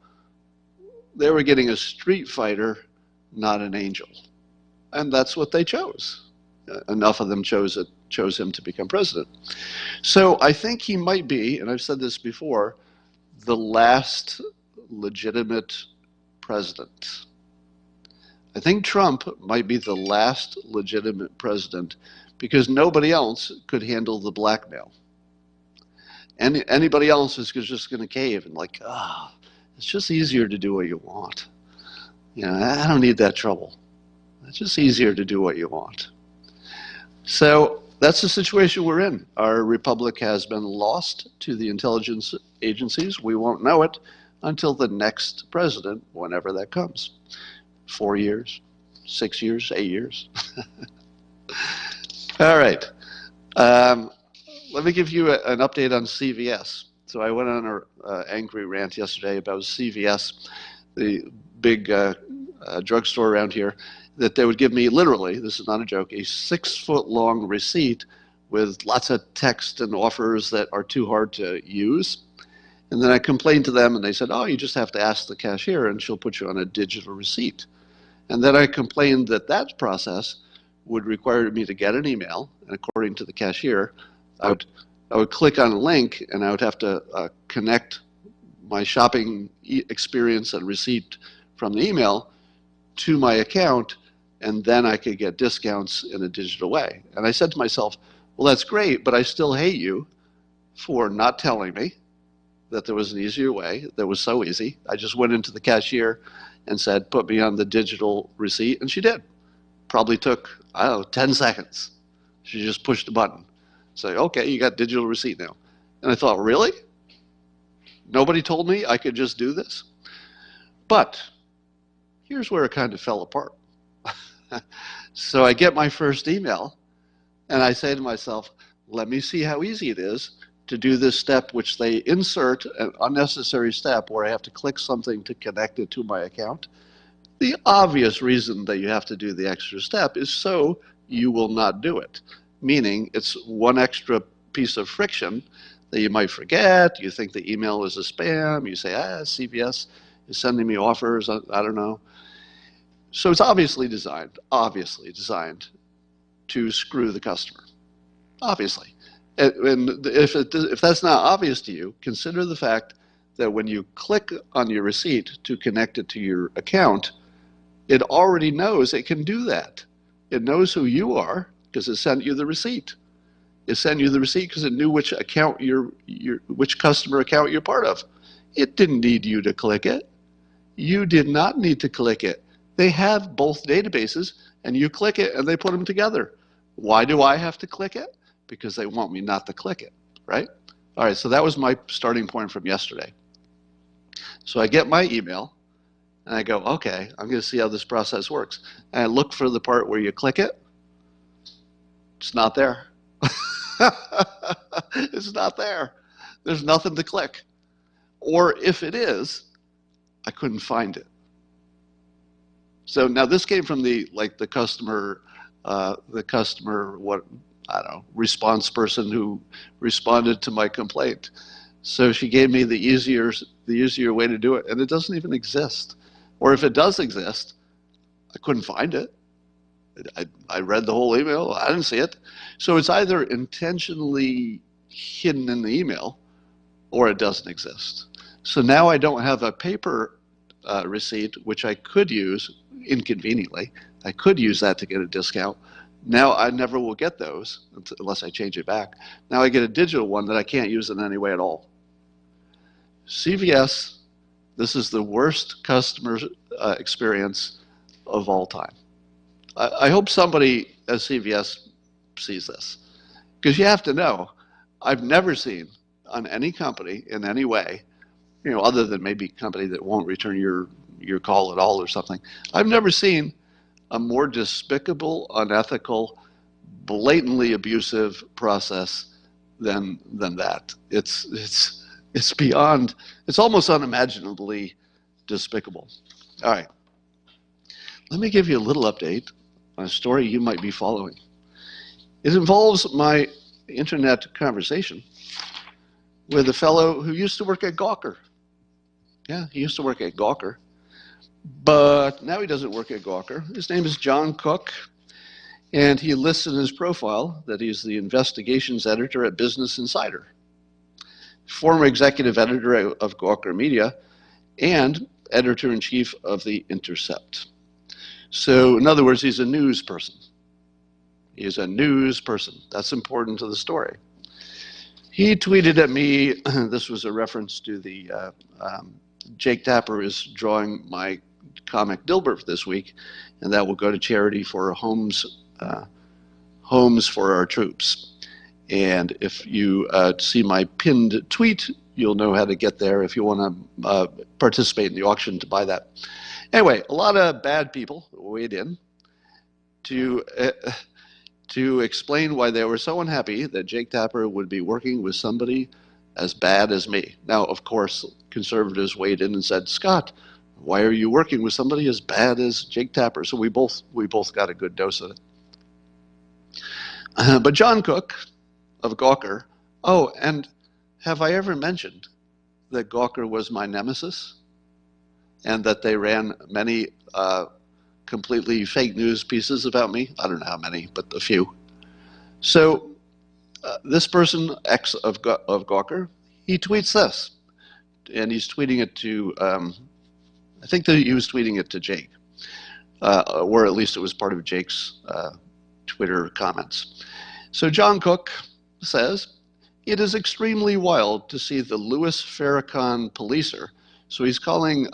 street fighter, not an angel. And that's what they chose. Enough of them chose him to become president. So I think he might be, and I've said this before, the last legitimate president. I think Trump might be the last legitimate president because nobody else could handle the blackmail. Anybody else is just going to cave and like, it's just easier to do what you want. You know, I don't need that trouble. It's just easier to do what you want. So that's the situation we're in. Our republic has been lost to the intelligence agencies. We won't know it until the next president, whenever that comes. 4 years, 6 years, 8 years. All right. Let me give you an update on CVS. So I went on an angry rant yesterday about CVS, the big drugstore around here, that they would give me literally, this is not a joke, a 6-foot-long receipt with lots of text and offers that are too hard to use. And then I complained to them and they said, oh, you just have to ask the cashier and she'll put you on a digital receipt. And then I complained that that process would require me to get an email, and according to the cashier, I would click on a link and I would have to connect my shopping experience and receipt from the email to my account, and then I could get discounts in a digital way. And I said to myself, well, that's great, but I still hate you for not telling me that there was an easier way that was so easy. I just went into the cashier and said, put me on the digital receipt, and she did. Probably took, I don't know, 10 seconds. She just pushed the button. Say, okay, you got digital receipt now. And I thought, really? Nobody told me I could just do this? But here's where it kind of fell apart. So I get my first email, And I say to myself, let me see how easy it is to do this step, which they insert an unnecessary step where I have to click something to connect it to my account. The obvious reason that you have to do the extra step is so you will not do it, meaning it's one extra piece of friction that you might forget. You think the email is a spam. You say, CVS is sending me offers. I don't know. So it's obviously designed to screw the customer. Obviously. And if that's not obvious to you, consider the fact that when you click on your receipt to connect it to your account, it already knows it can do that. It knows who you are because it sent you the receipt. It sent you the receipt because it knew which account which customer account you're part of. It didn't need you to click it. You did not need to click it. They have both databases, and you click it, and they put them together. Why do I have to click it? Because they want me not to click it, right? All right, so that was my starting point from yesterday. So I get my email, and I go, okay, I'm going to see how this process works. And I look for the part where you click it. It's not there. It's not there. There's nothing to click. Or if it is, I couldn't find it. So now this came from the customer, response person who responded to my complaint. So she gave me the easier way to do it, and it doesn't even exist. Or if it does exist, I couldn't find it. I read the whole email. I didn't see it. So it's either intentionally hidden in the email, or it doesn't exist. So now I don't have a paper receipt, which I could use inconveniently. I could use that to get a discount. Now I never will get those unless I change it back. Now I get a digital one that I can't use in any way at all. CVS, this is the worst customer experience of all time. I hope somebody at CVS sees this, because you have to know, I've never seen on any company in any way, other than maybe a company that won't return your call at all or something. I've never seen a more despicable, unethical, blatantly abusive process than that. It's beyond, it's almost unimaginably despicable. All right. Let me give you a little update on a story you might be following. It involves my internet conversation with a fellow who used to work at Gawker. Yeah, he used to work at Gawker, but now he doesn't work at Gawker. His name is John Cook, and he lists in his profile that he's the investigations editor at Business Insider, former executive editor of Gawker Media, and editor-in-chief of the Intercept. So in other words, he's a news person. He is a news person. That's important to the story. He tweeted at me, this was a reference to the Jake Tapper is drawing my comic Dilbert this week, and that will go to charity for homes for our troops. And if you see my pinned tweet, you'll know how to get there if you want to participate in the auction to buy that. Anyway, a lot of bad people weighed in to explain why they were so unhappy that Jake Tapper would be working with somebody as bad as me. Now, of course, conservatives weighed in and said, Scott, why are you working with somebody as bad as Jake Tapper? So we both got a good dose of it. But John Cook of Gawker, oh, and have I ever mentioned that Gawker was my nemesis and that they ran many completely fake news pieces about me? I don't know how many, but a few. So this person, X of Gawker, he tweets this, and he's tweeting it to, I think that he was tweeting it to Jake, or at least it was part of Jake's Twitter comments. So John Cook says, it is extremely wild to see the Louis Farrakhan policer. So he's calling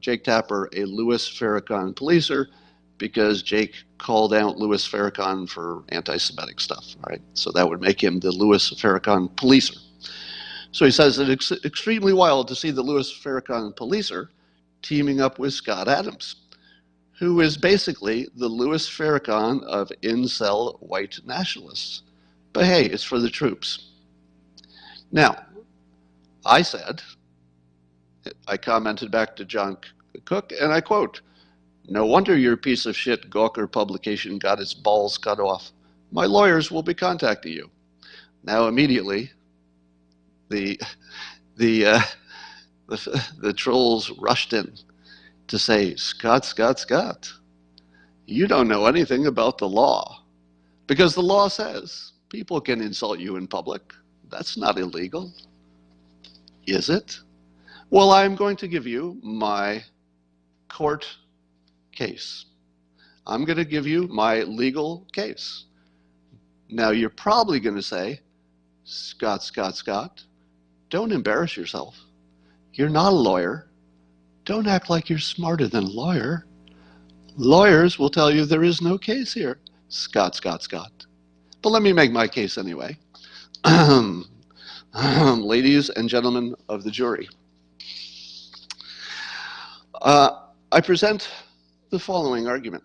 Jake Tapper a Louis Farrakhan policer because Jake called out Louis Farrakhan for anti-Semitic stuff, right? So that would make him the Louis Farrakhan policer. So he says that it's extremely wild to see the Louis Farrakhan policer teaming up with Scott Adams, who is basically the Louis Farrakhan of incel white nationalists. But hey, it's for the troops. Now, I commented back to John Cook, and I quote, "No wonder your piece of shit Gawker publication got its balls cut off. My lawyers will be contacting you." Now immediately, the the the trolls rushed in to say, Scott, you don't know anything about the law. Because the law says people can insult you in public. That's not illegal, is it? Well, I'm going to give you my court case. I'm going to give you my legal case. Now, you're probably going to say, Scott, don't embarrass yourself. You're not a lawyer. Don't act like you're smarter than a lawyer. Lawyers will tell you there is no case here. Scott. But let me make my case anyway. Ladies and gentlemen of the jury, I present the following argument.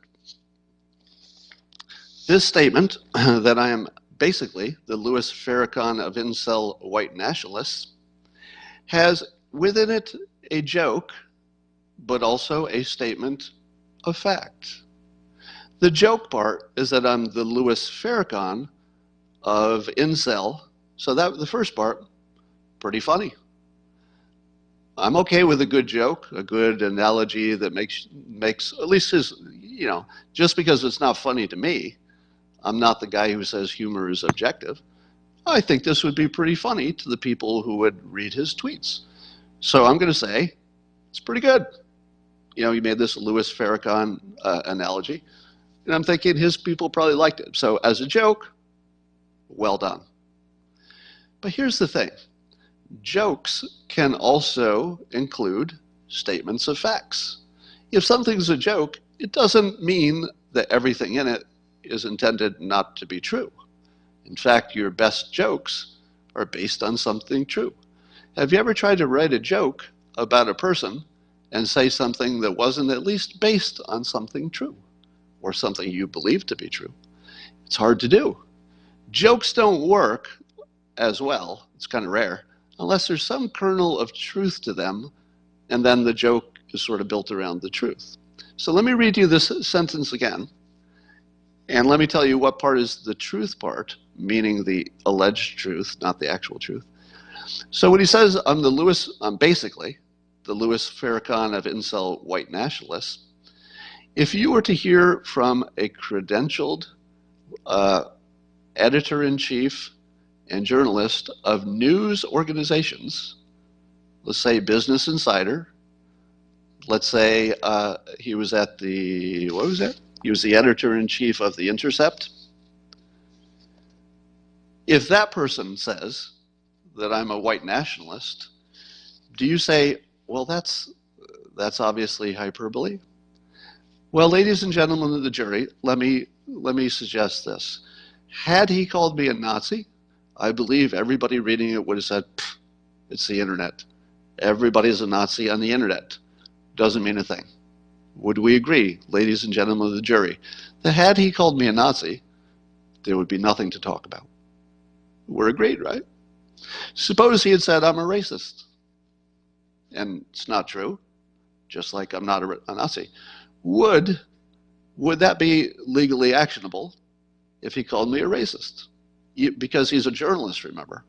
This statement that I am basically the Louis Farrakhan of incel white nationalists has within it a joke, but also a statement of fact. The joke part is that I'm the Louis Farrakhan of incel, so that the first part, pretty funny. I'm okay with a good joke, a good analogy that makes at least his, just because it's not funny to me, I'm not the guy who says humor is objective. I think this would be pretty funny to the people who would read his tweets. So I'm going to say, it's pretty good. You made this Louis Farrakhan analogy, and I'm thinking his people probably liked it. So as a joke, well done. But here's the thing. Jokes can also include statements of facts. If something's a joke, it doesn't mean that everything in it is intended not to be true. In fact, your best jokes are based on something true. Have you ever tried to write a joke about a person and say something that wasn't at least based on something true or something you believe to be true? It's hard to do. Jokes don't work as well, it's kind of rare, unless there's some kernel of truth to them, and then the joke is sort of built around the truth. So let me read you this sentence again, and let me tell you what part is the truth part, meaning the alleged truth, not the actual truth. So when he says, I'm basically the Louis Farrakhan of incel white nationalists, if you were to hear from a credentialed editor-in-chief and journalist of news organizations, let's say Business Insider, let's say he was at the, what was that? He was the editor-in-chief of the Intercept. If that person says that I'm a white nationalist, do you say, well, that's obviously hyperbole? Well, ladies and gentlemen of the jury, let me suggest this. Had he called me a Nazi, I believe everybody reading it would have said, it's the internet. Everybody's a Nazi on the internet. Doesn't mean a thing. Would we agree, ladies and gentlemen of the jury, that had he called me a Nazi, there would be nothing to talk about? We're agreed, right? Suppose he had said, I'm a racist. And it's not true, just like I'm not a Nazi. Would that be legally actionable if he called me a racist? Because he's a journalist, remember?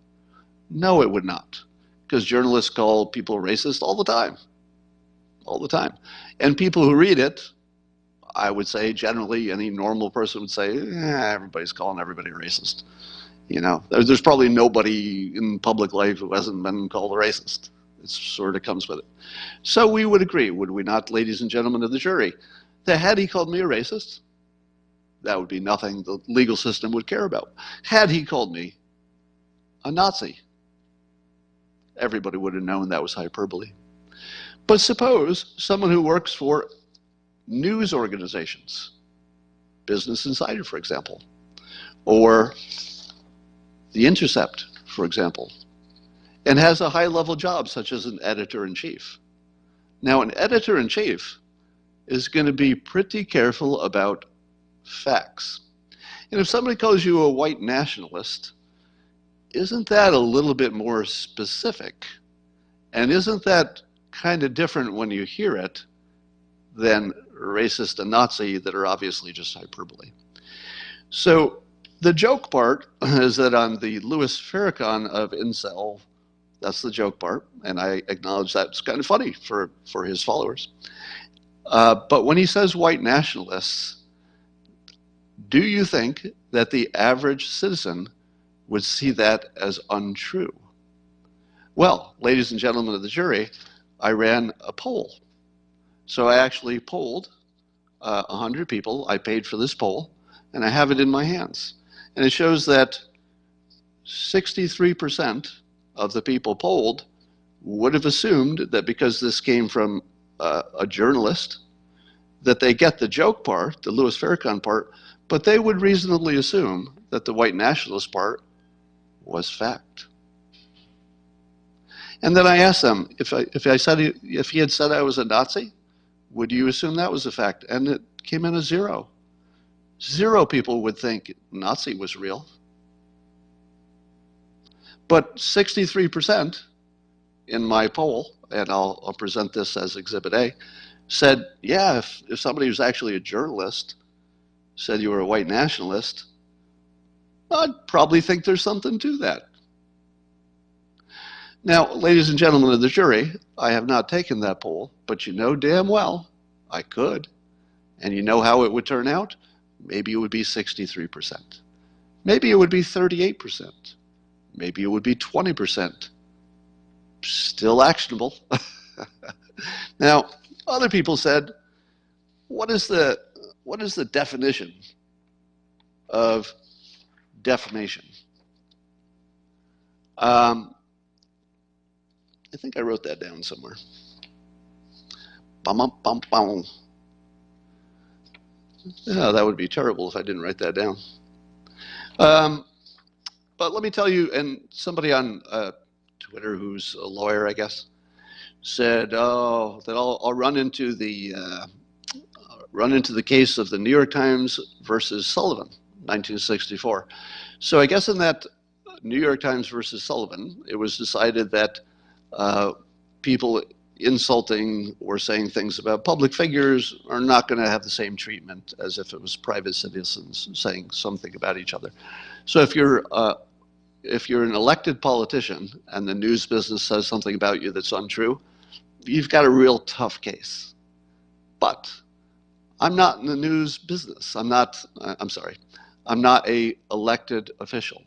No, it would not. Because journalists call people racist all the time. All the time. And people who read it, I would say generally any normal person would say, everybody's calling everybody racist. There's probably nobody in public life who hasn't been called a racist. It sort of comes with it. So we would agree, would we not, ladies and gentlemen of the jury, that had he called me a racist, that would be nothing the legal system would care about. Had he called me a Nazi, everybody would have known that was hyperbole. But suppose someone who works for news organizations, Business Insider, for example, or the Intercept, for example, and has a high-level job such as an editor-in-chief. Now, an editor-in-chief is going to be pretty careful about facts. And if somebody calls you a white nationalist, isn't that a little bit more specific? And isn't that kind of different when you hear it than racist and Nazi that are obviously just hyperbole? So the joke part is that on the Louis Farrakhan of incel, that's the joke part, and I acknowledge that's kind of funny for his followers. But when he says white nationalists, do you think that the average citizen would see that as untrue? Well, ladies and gentlemen of the jury, I ran a poll. So I actually polled 100 people. I paid for this poll, and I have it in my hands. And it shows that 63% of the people polled would have assumed that because this came from a journalist, that they get the joke part, the Louis Farrakhan part, but they would reasonably assume that the white nationalist part was fact. And then I asked them, if he had said I was a Nazi, would you assume that was a fact? And it came in as 0. 0 people would think Nazi was real. But 63% in my poll, and I'll present this as Exhibit A, said, yeah, if somebody who's actually a journalist said you were a white nationalist, I'd probably think there's something to that. Now, ladies and gentlemen of the jury, I have not taken that poll, but you know damn well I could. And you know how it would turn out? Maybe it would be 63%. Maybe it would be 38%. Maybe it would be 20%. Still actionable. Now, other people said, what is the definition of defamation? I think I wrote that down somewhere. Yeah, that would be terrible if I didn't write that down. But let me tell you, and somebody on Twitter who's a lawyer, I guess, said, "Oh, that I'll run into the case of the New York Times versus Sullivan, 1964." So I guess in that New York Times versus Sullivan, it was decided that people insulting or saying things about public figures are not going to have the same treatment as if it was private citizens saying something about each other. So if you're an elected politician and the news business says something about you that's untrue, you've got a real tough case. But I'm not in the news business. I'm not a elected official.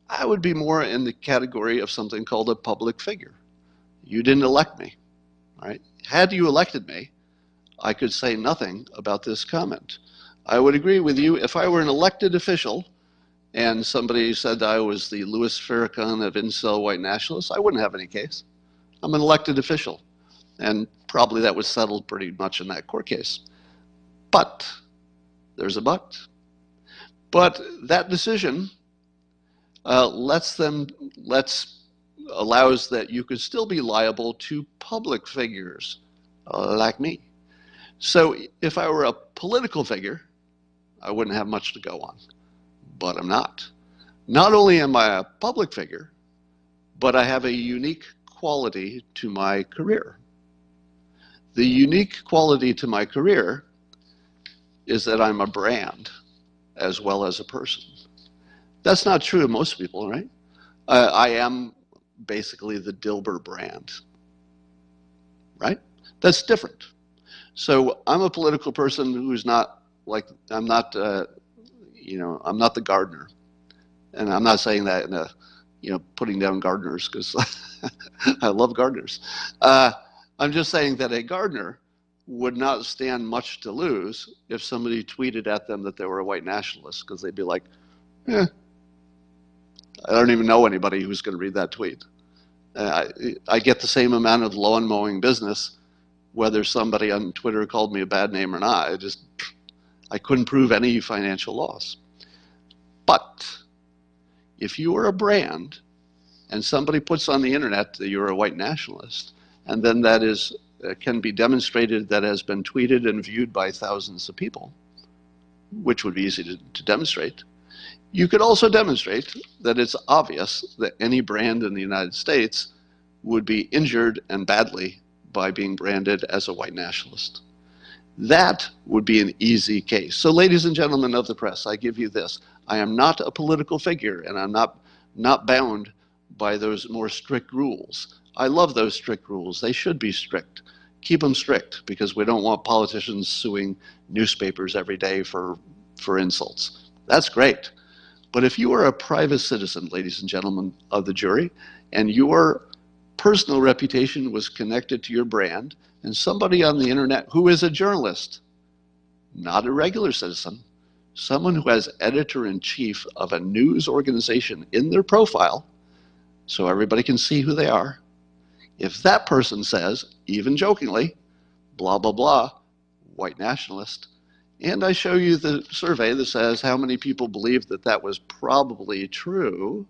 I would be more in the category of something called a public figure. You didn't elect me, right? Had you elected me, I could say nothing about this comment. I would agree with you if I were an elected official and somebody said I was the Louis Farrakhan of incel white nationalists, I wouldn't have any case. I'm an elected official, and probably that was settled pretty much in that court case. But, there's a but. But that decision allows that you could still be liable to public figures like me. So if I were a political figure, I wouldn't have much to go on. But I'm not. Not only am I a public figure, but I have a unique quality to my career. The unique quality to my career is that I'm a brand as well as a person. That's not true of most people, right? I am basically the Dilber brand, right? That's different. So I'm a political person who's not like, I'm not the gardener. And I'm not saying that in a, putting down gardeners, because I love gardeners. I'm just saying that a gardener would not stand much to lose if somebody tweeted at them that they were a white nationalist, because they'd be like, I don't even know anybody who's going to read that tweet. I get the same amount of lawn mowing business whether somebody on Twitter called me a bad name or not. I couldn't prove any financial loss. But if you are a brand and somebody puts on the internet that you're a white nationalist, and then that is can be demonstrated that has been tweeted and viewed by thousands of people, which would be easy to demonstrate. You could also demonstrate that it's obvious that any brand in the United States would be injured and badly by being branded as a white nationalist. That would be an easy case. So ladies and gentlemen of the press, I give you this. I am not a political figure, and I'm not bound by those more strict rules. I love those strict rules. They should be strict. Keep them strict, because we don't want politicians suing newspapers every day for insults. That's great. But if you are a private citizen, ladies and gentlemen of the jury, and your personal reputation was connected to your brand, and somebody on the internet who is a journalist, not a regular citizen, someone who has editor-in-chief of a news organization in their profile, so everybody can see who they are, if that person says, even jokingly, blah, blah, blah, white nationalist, and I show you the survey that says how many people believe that that was probably true,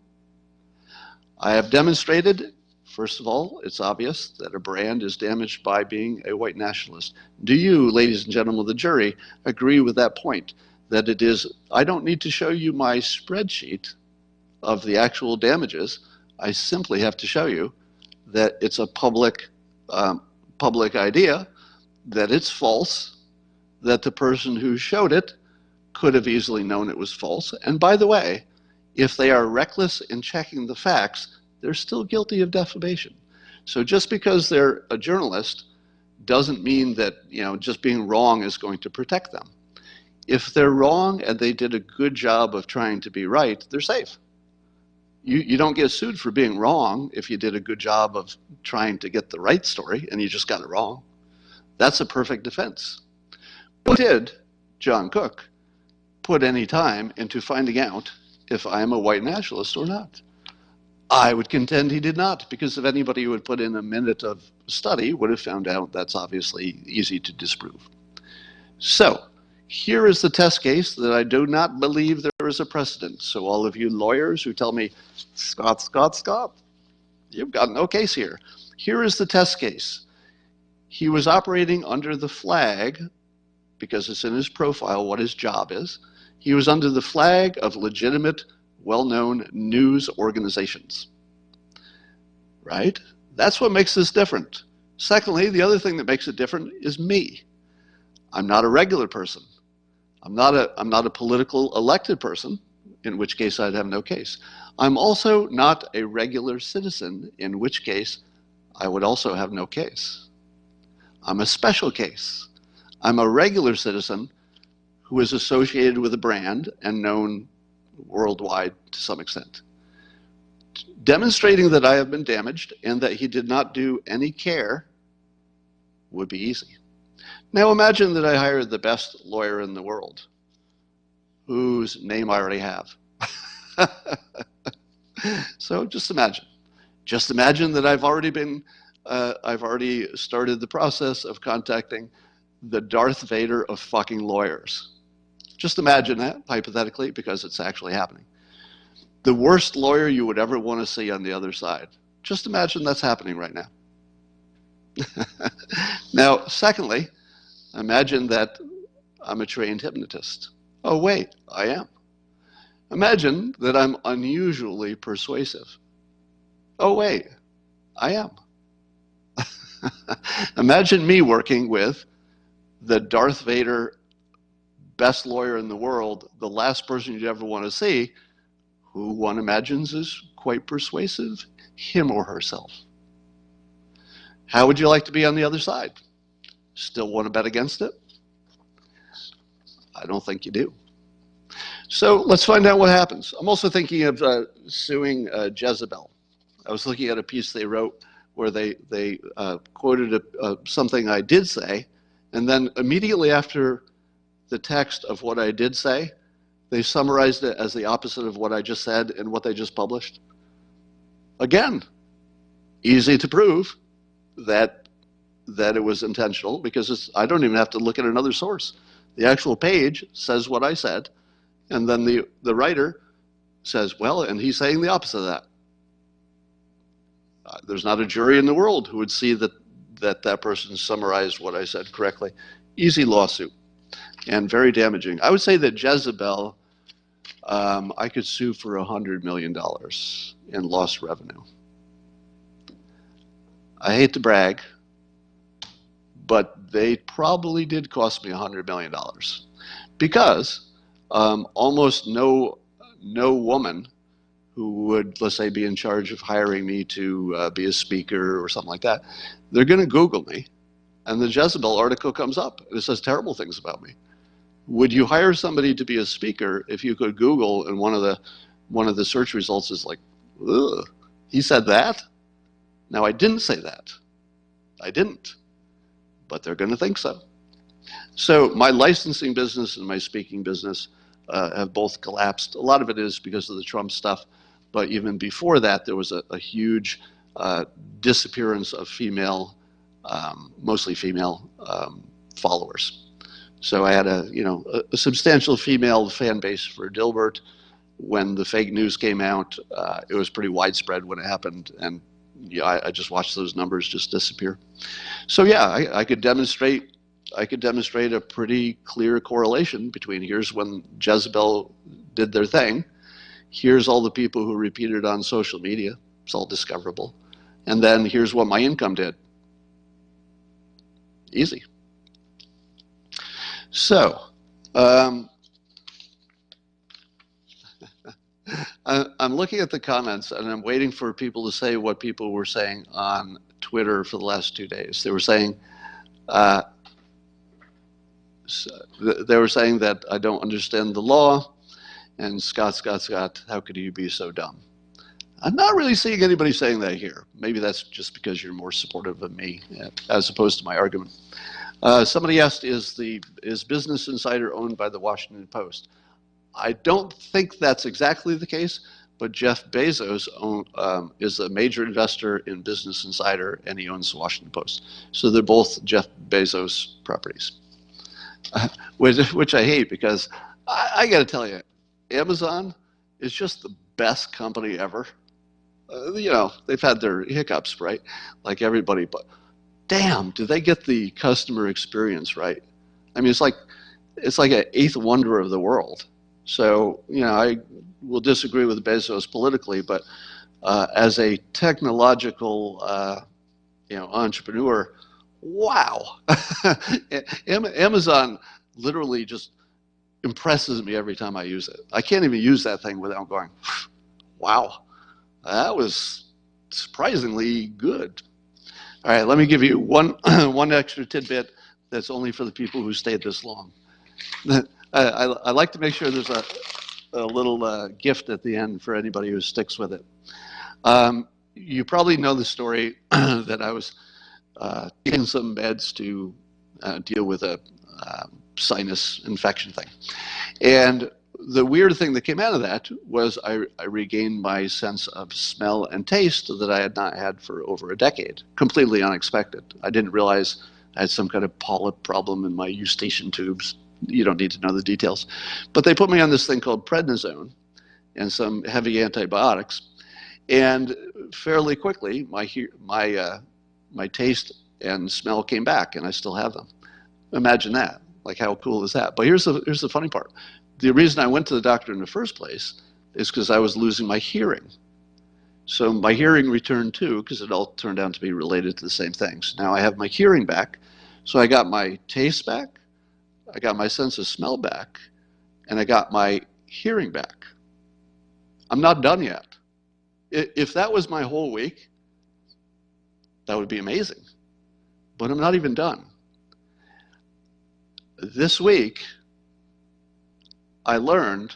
I have demonstrated, first of all, it's obvious that a brand is damaged by being a white nationalist. Do you, ladies and gentlemen of the jury, agree with that point? That it is, I don't need to show you my spreadsheet of the actual damages. I simply have to show you that it's a public idea, that it's false, that the person who showed it could have easily known it was false. And by the way, if they are reckless in checking the facts, they're still guilty of defamation. So just because they're a journalist doesn't mean that, you know, just being wrong is going to protect them. If they're wrong and they did a good job of trying to be right, they're safe. You don't get sued for being wrong if you did a good job of trying to get the right story and you just got it wrong. That's a perfect defense. But did John Cook put any time into finding out if I am a white nationalist or not? I would contend he did not, because if anybody who would put in a minute of study would have found out that's obviously easy to disprove. So here is the test case that I do not believe there is a precedent. So all of you lawyers who tell me, Scott, you've got no case here. Here is the test case. He was operating under the flag, because it's in his profile what his job is. He was under the flag of legitimate, well-known news organizations, right? That's what makes this different. Secondly, the other thing that makes it different is me. I'm not a regular person. I'm not a political elected person, in which case I'd have no case. I'm also not a regular citizen, in which case I would also have no case. I'm a special case. I'm a regular citizen who is associated with a brand and known worldwide to some extent. Demonstrating that I have been damaged and that he did not do any care would be easy. Now imagine that I hired the best lawyer in the world, whose name I already have. So just imagine. Just imagine that I've already started the process of contacting the Darth Vader of fucking lawyers. Just imagine that, hypothetically, because it's actually happening. The worst lawyer you would ever want to see on the other side. Just imagine that's happening right now. Now, secondly, imagine that I'm a trained hypnotist. Oh, wait, I am. Imagine that I'm unusually persuasive. Oh, wait, I am. Imagine me working with the Darth Vader best lawyer in the world, the last person you'd ever want to see, who one imagines is quite persuasive, him or herself. How would you like to be on the other side? Still want to bet against it? I don't think you do. So let's find out what happens. I'm also thinking of suing Jezebel. I was looking at a piece they wrote where they quoted something I did say, and then immediately after the text of what I did say, they summarized it as the opposite of what I just said and what they just published. Again, easy to prove that it was intentional, because I don't even have to look at another source. The actual page says what I said, and then the writer says, well, and he's saying the opposite of that. There's not a jury in the world who would see that that that person summarized what I said correctly. Easy lawsuit and very damaging. I would say that Jezebel, I could sue for $100 million in lost revenue. I hate to brag, but they probably did cost me $100 million because almost no woman who would, let's say, be in charge of hiring me to be a speaker or something like that, they're going to Google me, and the Jezebel article comes up, and it says terrible things about me. Would you hire somebody to be a speaker if you could Google and one of the search results is like, ugh, he said that? Now, I didn't say that. I didn't. But they're going to think so. So my licensing business and my speaking business have both collapsed. A lot of it is because of the Trump stuff. But even before that, there was a huge disappearance of female, mostly female followers. So I had a substantial female fan base for Dilbert. When the fake news came out, it was pretty widespread when it happened, and I just watched those numbers just disappear. So yeah, I could demonstrate a pretty clear correlation between here's when Jezebel did their thing, here's all the people who repeated it on social media, it's all discoverable, and then here's what my income did. Easy. So, I'm looking at the comments and I'm waiting for people to say what people were saying on Twitter for the last 2 days. They were saying that I don't understand the law, and Scott, how could you be so dumb? I'm not really seeing anybody saying that here. Maybe that's just because you're more supportive of me as opposed to my argument. Somebody asked, is Business Insider owned by the Washington Post? I don't think that's exactly the case, but Jeff Bezos is a major investor in Business Insider, and he owns the Washington Post. So they're both Jeff Bezos properties, which I hate because I got to tell you, Amazon is just the best company ever. They've had their hiccups, right? Like everybody, but damn, do they get the customer experience right? I mean, it's like an eighth wonder of the world. So, I will disagree with Bezos politically, but as a technological, entrepreneur, wow. Amazon literally just impresses me every time I use it. I can't even use that thing without going, wow, that was surprisingly good. All right, let me give you one extra tidbit that's only for the people who stayed this long. I like to make sure there's a little gift at the end for anybody who sticks with it. You probably know the story that I was taking some meds to deal with a sinus infection thing. And the weird thing that came out of that was I regained my sense of smell and taste that I had not had for over a decade, completely unexpected. I didn't realize I had some kind of polyp problem in my eustachian tubes. You don't need to know the details. But they put me on this thing called prednisone and some heavy antibiotics. And fairly quickly, my taste and smell came back, and I still have them. Imagine that. Like, how cool is that? But here's the funny part. The reason I went to the doctor in the first place is because I was losing my hearing. So my hearing returned too, because it all turned out to be related to the same things. Now I have my hearing back, so I got my taste back, I got my sense of smell back, and I got my hearing back. I'm not done yet. If that was my whole week, that would be amazing. But I'm not even done. This week, I learned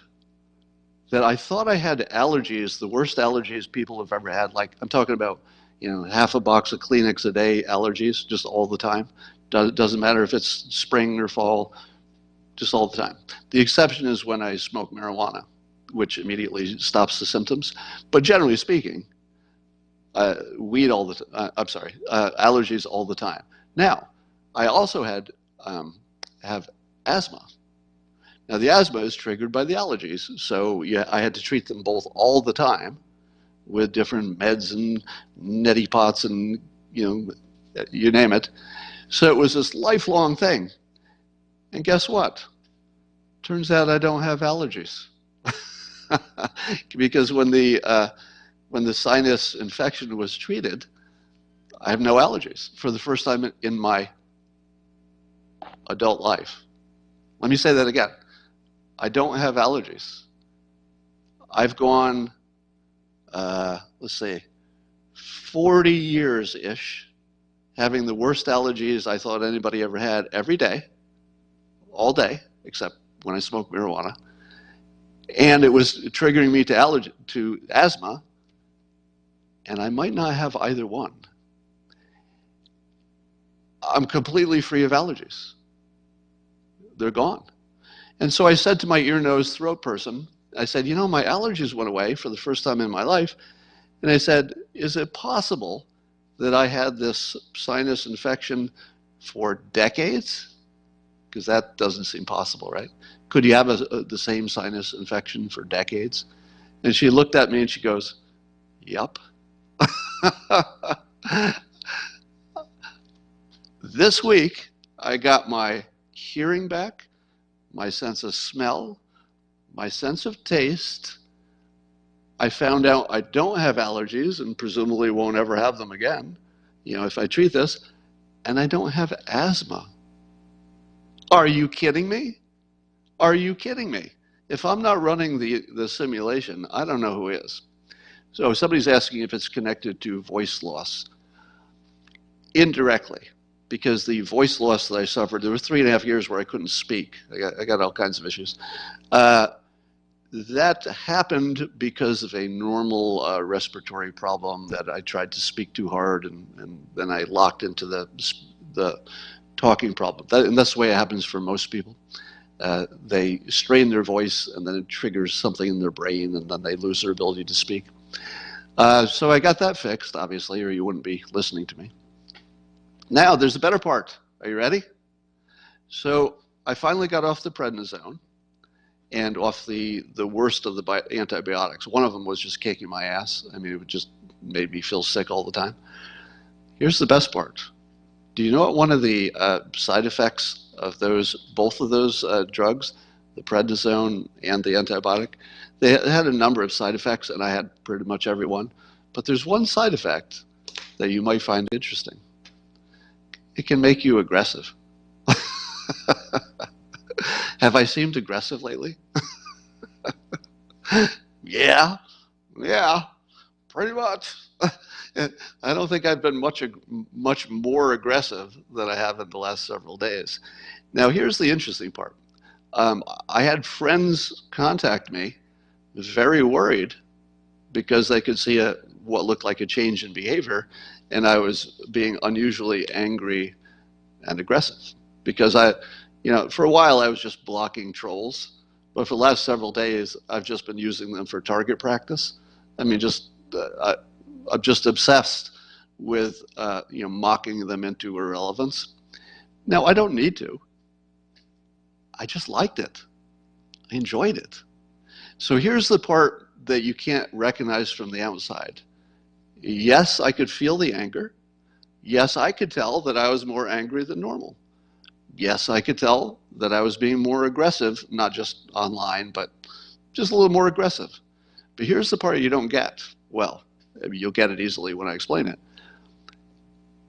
that I thought I had allergies, the worst allergies people have ever had. Like, I'm talking about, half a box of Kleenex a day allergies, just all the time. Doesn't matter if it's spring or fall, just all the time. The exception is when I smoke marijuana, which immediately stops the symptoms. But generally speaking, allergies all the time. Now, I also have asthma. Now, the asthma is triggered by the allergies, so I had to treat them both all the time with different meds and neti pots and, you name it. So it was this lifelong thing. And guess what? Turns out I don't have allergies. Because when the sinus infection was treated, I have no allergies for the first time in my adult life. Let me say that again. I don't have allergies. I've gone, let's see, 40 years-ish, having the worst allergies I thought anybody ever had every day, all day, except when I smoked marijuana. And it was triggering me to asthma, and I might not have either one. I'm completely free of allergies. They're gone. And so I said to my ear, nose, throat person, I said, you know, my allergies went away for the first time in my life. And I said, is it possible that I had this sinus infection for decades? Because that doesn't seem possible, right? Could you have the same sinus infection for decades? And she looked at me and she goes, yup. This week, I got my hearing back, my sense of smell, my sense of taste. I found out I don't have allergies and presumably won't ever have them again, you know, if I treat this, and I don't have asthma. Are you kidding me? Are you kidding me? If I'm not running the simulation, I don't know who is. So somebody's asking if it's connected to voice loss. Indirectly, because the voice loss that I suffered, there were 3.5 years where I couldn't speak. I got all kinds of issues. That happened because of a normal respiratory problem that I tried to speak too hard, and then I locked into the talking problem. And that's the way it happens for most people. They strain their voice, and then it triggers something in their brain, and then they lose their ability to speak. So I got that fixed, obviously, or you wouldn't be listening to me. Now, there's a better part. Are you ready? So I finally got off the prednisone and off the worst of the antibiotics. One of them was just kicking my ass. I mean, it just made me feel sick all the time. Here's the best part. Do you know what one of the side effects of both of those drugs, the prednisone and the antibiotic, they had a number of side effects, and I had pretty much every one. But there's one side effect that you might find interesting. It can make you aggressive. Have I seemed aggressive lately? Yeah, pretty much. I don't think I've been much more aggressive than I have in the last several days. Now, here's the interesting part. I had friends contact me very worried because they could see what looked like a change in behavior, and I was being unusually angry and aggressive because for a while I was just blocking trolls, but for the last several days I've just been using them for target practice. I mean, I'm just obsessed with mocking them into irrelevance. Now, I don't need to. I just liked it. I enjoyed it. So here's the part that you can't recognize from the outside. Yes, I could feel the anger. Yes, I could tell that I was more angry than normal. Yes, I could tell that I was being more aggressive, not just online, but just a little more aggressive. But here's the part you don't get. Well, you'll get it easily when I explain it.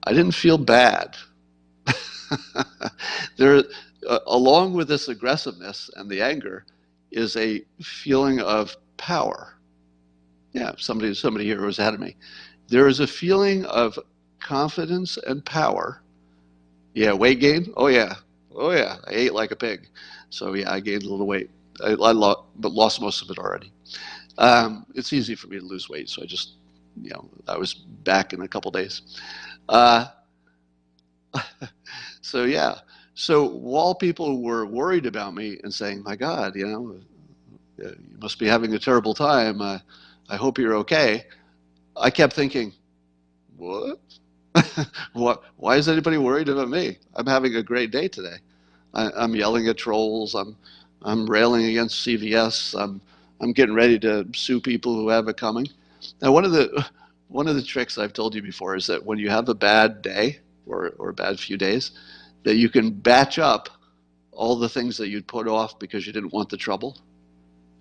I didn't feel bad. Along with this aggressiveness and the anger is a feeling of power. Yeah, somebody here was ahead of me. There is a feeling of confidence and power. Yeah, weight gain? Oh yeah. I ate like a pig. So yeah, I gained a little weight. But lost most of it already. It's easy for me to lose weight, so I was back in a couple days. So yeah. So while people were worried about me and saying, my God, you must be having a terrible time. I hope you're okay. I kept thinking, what? Why is anybody worried about me? I'm having a great day today. I'm yelling at trolls. I'm railing against CVS. I'm getting ready to sue people who have it coming. Now, one of the tricks I've told you before is that when you have a bad day, or a bad few days, that you can batch up all the things that you'd put off because you didn't want the trouble.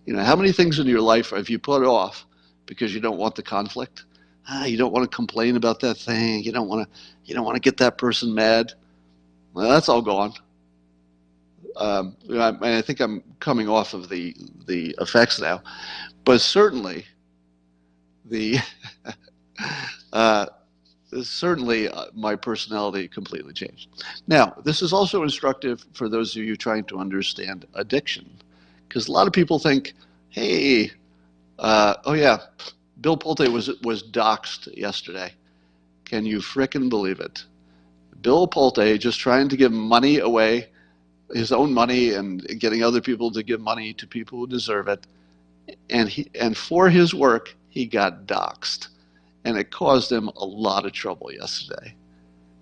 You know, how many things in your life have you put off because you don't want the conflict? You don't want to complain about that thing. You don't want to get that person mad. Well, that's all gone. I think I'm coming off of the effects now, but certainly the my personality completely changed. Now, this is also instructive for those of you trying to understand addiction, because a lot of people think, hey, oh yeah, Bill Pulte was doxxed yesterday. Can you frickin' believe it? Bill Pulte just trying to give money away, his own money, and getting other people to give money to people who deserve it. And for his work, he got doxxed. And it caused him a lot of trouble yesterday.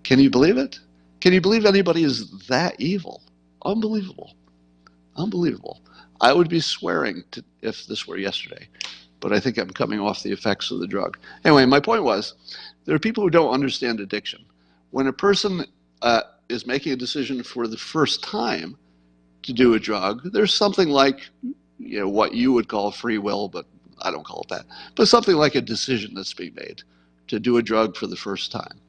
Can you believe it? Can you believe anybody is that evil? Unbelievable. Unbelievable. I would be swearing if this were yesterday, but I think I'm coming off the effects of the drug. Anyway, my point was, there are people who don't understand addiction. When a person is making a decision for the first time to do a drug, there's something like, you know, what you would call free will, but I don't call it that, but something like a decision that's being made to do a drug for the first time.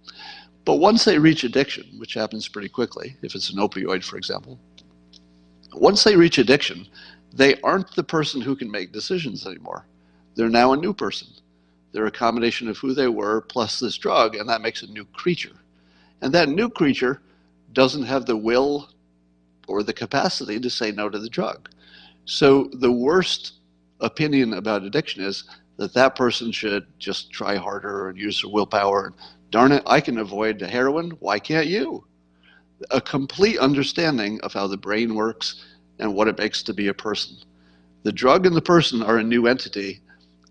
But once they reach addiction, which happens pretty quickly, if it's an opioid, for example, once they reach addiction, they aren't the person who can make decisions anymore. They're now a new person. They're a combination of who they were plus this drug, and that makes a new creature. And that new creature doesn't have the will or the capacity to say no to the drug. So the worst opinion about addiction is that that person should just try harder and use their willpower. Darn it, I can avoid the heroin. Why can't you? A complete understanding of how the brain works and what it makes to be a person. The drug and the person are a new entity.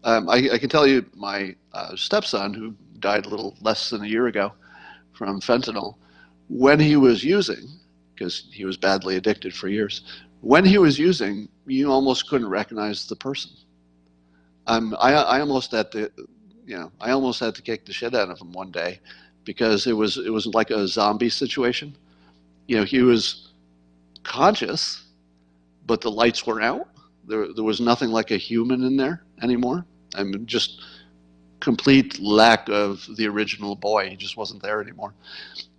I can tell you my stepson, who died a little less than a year ago from fentanyl, when he was using, because he was badly addicted for years, when he was using, you almost couldn't recognize the person. I almost had to, I almost had to kick the shit out of him one day, because it was like a zombie situation. You know, he was conscious, but the lights were out. There was nothing like a human in there anymore. I mean, just complete lack of the original boy. He just wasn't there anymore.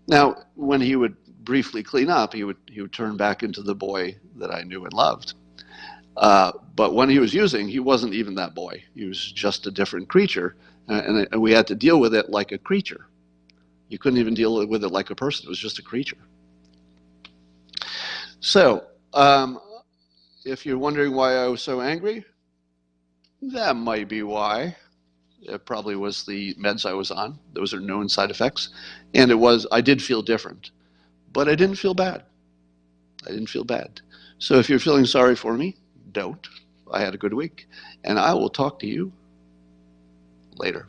Now, when he would briefly clean up, he would turn back into the boy that I knew and loved. But when he was using, he wasn't even that boy. He was just a different creature, and we had to deal with it like a creature. You couldn't even deal with it like a person. It was just a creature. So, if you're wondering why I was so angry, that might be why. It probably was the meds I was on. Those are known side effects. And I did feel different, but I didn't feel bad. I didn't feel bad. So if you're feeling sorry for me, don't. I had a good week. And I will talk to you later.